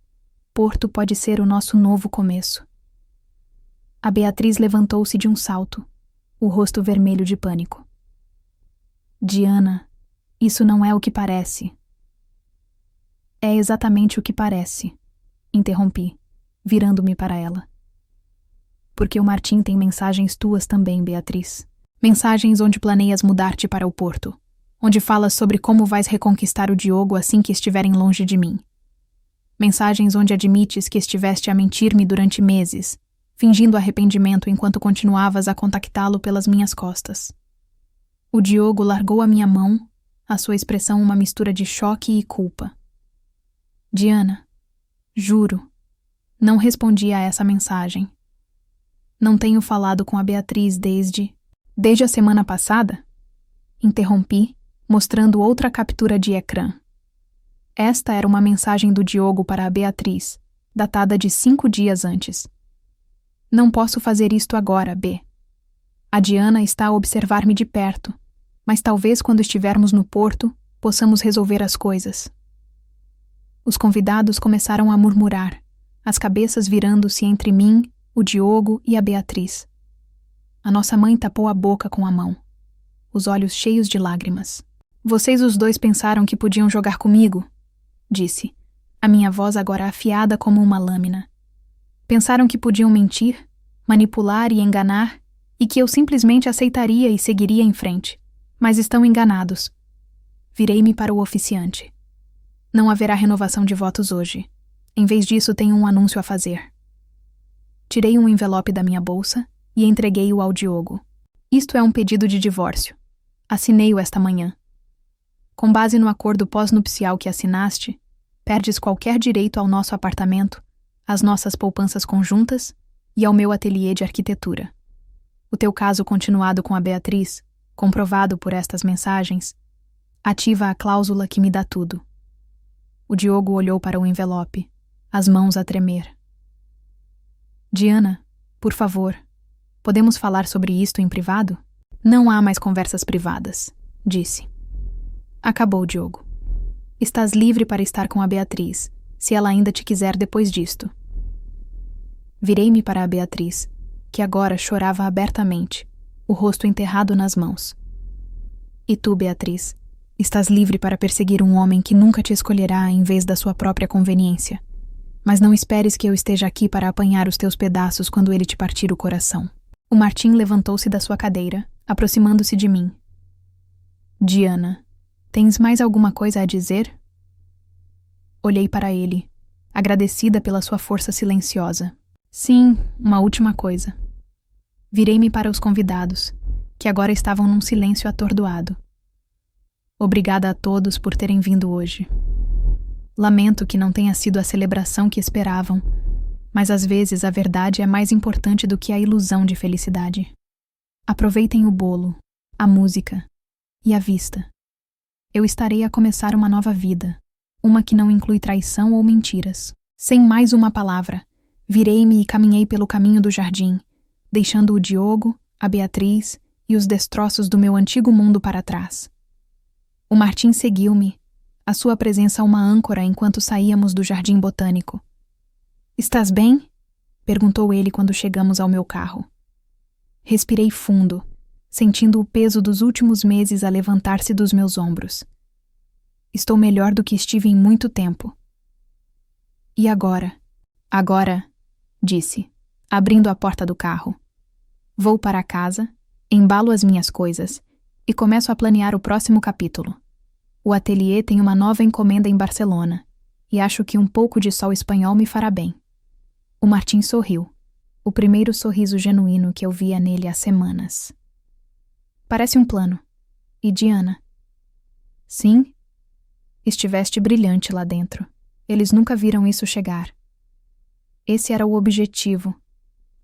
Porto pode ser o nosso novo começo. A Beatriz levantou-se de um salto, o rosto vermelho de pânico. Diana, isso não é o que parece. É exatamente o que parece, interrompi, virando-me para ela. Porque o Martim tem mensagens tuas também, Beatriz. Mensagens onde planeias mudar-te para o Porto, onde falas sobre como vais reconquistar o Diogo assim que estiverem longe de mim. Mensagens onde admites que estiveste a mentir-me durante meses, fingindo arrependimento enquanto continuavas a contactá-lo pelas minhas costas. O Diogo largou a minha mão, a sua expressão uma mistura de choque e culpa. Diana, juro, não respondi a essa mensagem. Não tenho falado com a Beatriz desde a semana passada? Interrompi, mostrando outra captura de ecrã. Esta era uma mensagem do Diogo para a Beatriz, datada de 5 dias antes. Não posso fazer isto agora, B. A Diana está a observar-me de perto, mas talvez quando estivermos no Porto, possamos resolver as coisas. Os convidados começaram a murmurar, as cabeças virando-se entre mim, o Diogo e a Beatriz. A nossa mãe tapou a boca com a mão, os olhos cheios de lágrimas. Vocês os dois pensaram que podiam jogar comigo? Disse, a minha voz agora afiada como uma lâmina. Pensaram que podiam mentir, manipular e enganar, e que eu simplesmente aceitaria e seguiria em frente. Mas estão enganados. Virei-me para o oficiante. Não haverá renovação de votos hoje. Em vez disso, tenho um anúncio a fazer. Tirei um envelope da minha bolsa e entreguei-o ao Diogo. Isto é um pedido de divórcio. Assinei-o esta manhã. Com base no acordo pós-nupcial que assinaste, perdes qualquer direito ao nosso apartamento, às nossas poupanças conjuntas e ao meu ateliê de arquitetura. O teu caso continuado com a Beatriz, comprovado por estas mensagens, ativa a cláusula que me dá tudo. O Diogo olhou para o envelope, as mãos a tremer. Diana, por favor, podemos falar sobre isto em privado? Não há mais conversas privadas, disse. Acabou, Diogo. Estás livre para estar com a Beatriz, se ela ainda te quiser depois disto. Virei-me para a Beatriz, que agora chorava abertamente, o rosto enterrado nas mãos. E tu, Beatriz, estás livre para perseguir um homem que nunca te escolherá em vez da sua própria conveniência. Mas não esperes que eu esteja aqui para apanhar os teus pedaços quando ele te partir o coração. O Martim levantou-se da sua cadeira, aproximando-se de mim. Diana, tens mais alguma coisa a dizer? Olhei para ele, agradecida pela sua força silenciosa. Sim, uma última coisa. Virei-me para os convidados, que agora estavam num silêncio atordoado. Obrigada a todos por terem vindo hoje. Lamento que não tenha sido a celebração que esperavam, mas às vezes a verdade é mais importante do que a ilusão de felicidade. Aproveitem o bolo, a música e a vista. Eu estarei a começar uma nova vida, uma que não inclui traição ou mentiras. Sem mais uma palavra, virei-me e caminhei pelo caminho do jardim, deixando o Diogo, a Beatriz e os destroços do meu antigo mundo para trás. O Martim seguiu-me, a sua presença uma âncora enquanto saíamos do jardim botânico. "Estás bem?" perguntou ele quando chegamos ao meu carro. Respirei fundo, sentindo o peso dos últimos meses a levantar-se dos meus ombros. Estou melhor do que estive em muito tempo. "E agora?" "Agora", disse, abrindo a porta do carro. "Vou para casa, embalo as minhas coisas e começo a planear o próximo capítulo. O ateliê tem uma nova encomenda em Barcelona e acho que um pouco de sol espanhol me fará bem." O Martim sorriu, o primeiro sorriso genuíno que eu via nele há semanas. "Parece um plano. E Diana?" "Sim?" "Estiveste brilhante lá dentro. Eles nunca viram isso chegar." "Esse era o objetivo",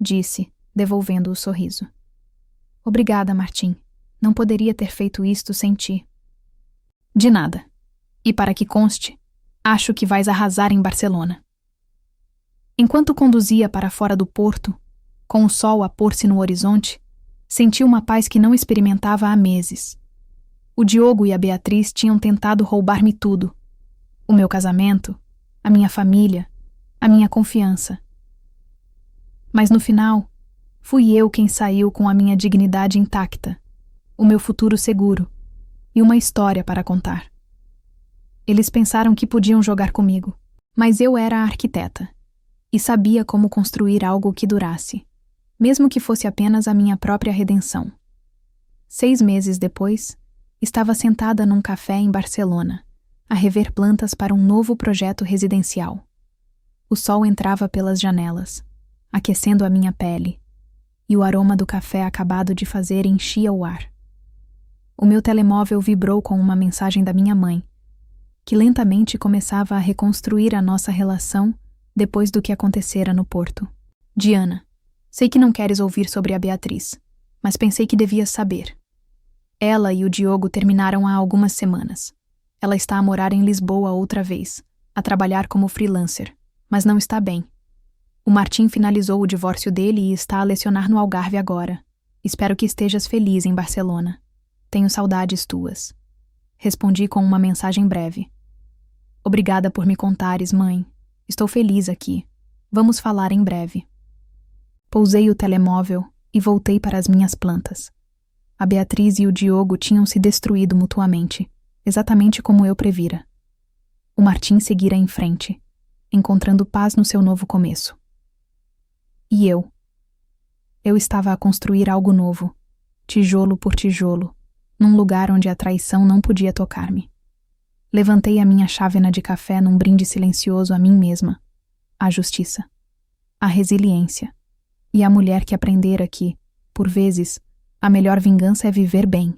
disse, devolvendo o sorriso. "Obrigada, Martim. Não poderia ter feito isto sem ti." "De nada. E para que conste, acho que vais arrasar em Barcelona." Enquanto conduzia para fora do porto, com o sol a pôr-se no horizonte, senti uma paz que não experimentava há meses. O Diogo e a Beatriz tinham tentado roubar-me tudo. O meu casamento, a minha família, a minha confiança. Mas no final, fui eu quem saiu com a minha dignidade intacta, o meu futuro seguro e uma história para contar. Eles pensaram que podiam jogar comigo, mas eu era a arquiteta e sabia como construir algo que durasse, mesmo que fosse apenas a minha própria redenção. 6 meses depois, estava sentada num café em Barcelona, a rever plantas para um novo projeto residencial. O sol entrava pelas janelas, aquecendo a minha pele, e o aroma do café acabado de fazer enchia o ar. O meu telemóvel vibrou com uma mensagem da minha mãe, que lentamente começava a reconstruir a nossa relação depois do que acontecera no porto. "Diana, sei que não queres ouvir sobre a Beatriz, mas pensei que devias saber. Ela e o Diogo terminaram há algumas semanas. Ela está a morar em Lisboa outra vez, a trabalhar como freelancer, mas não está bem. O Martim finalizou o divórcio dele e está a lecionar no Algarve agora. Espero que estejas feliz em Barcelona. Tenho saudades tuas." Respondi com uma mensagem breve. "Obrigada por me contares, mãe. Estou feliz aqui. Vamos falar em breve." Pousei o telemóvel e voltei para as minhas plantas. A Beatriz e o Diogo tinham se destruído mutuamente, exatamente como eu previra. O Martim seguira em frente, encontrando paz no seu novo começo. E eu? Eu estava a construir algo novo, tijolo por tijolo, num lugar onde a traição não podia tocar-me. Levantei a minha chávena de café num brinde silencioso a mim mesma, à justiça, à resiliência e à mulher que aprendera que, por vezes, a melhor vingança é viver bem.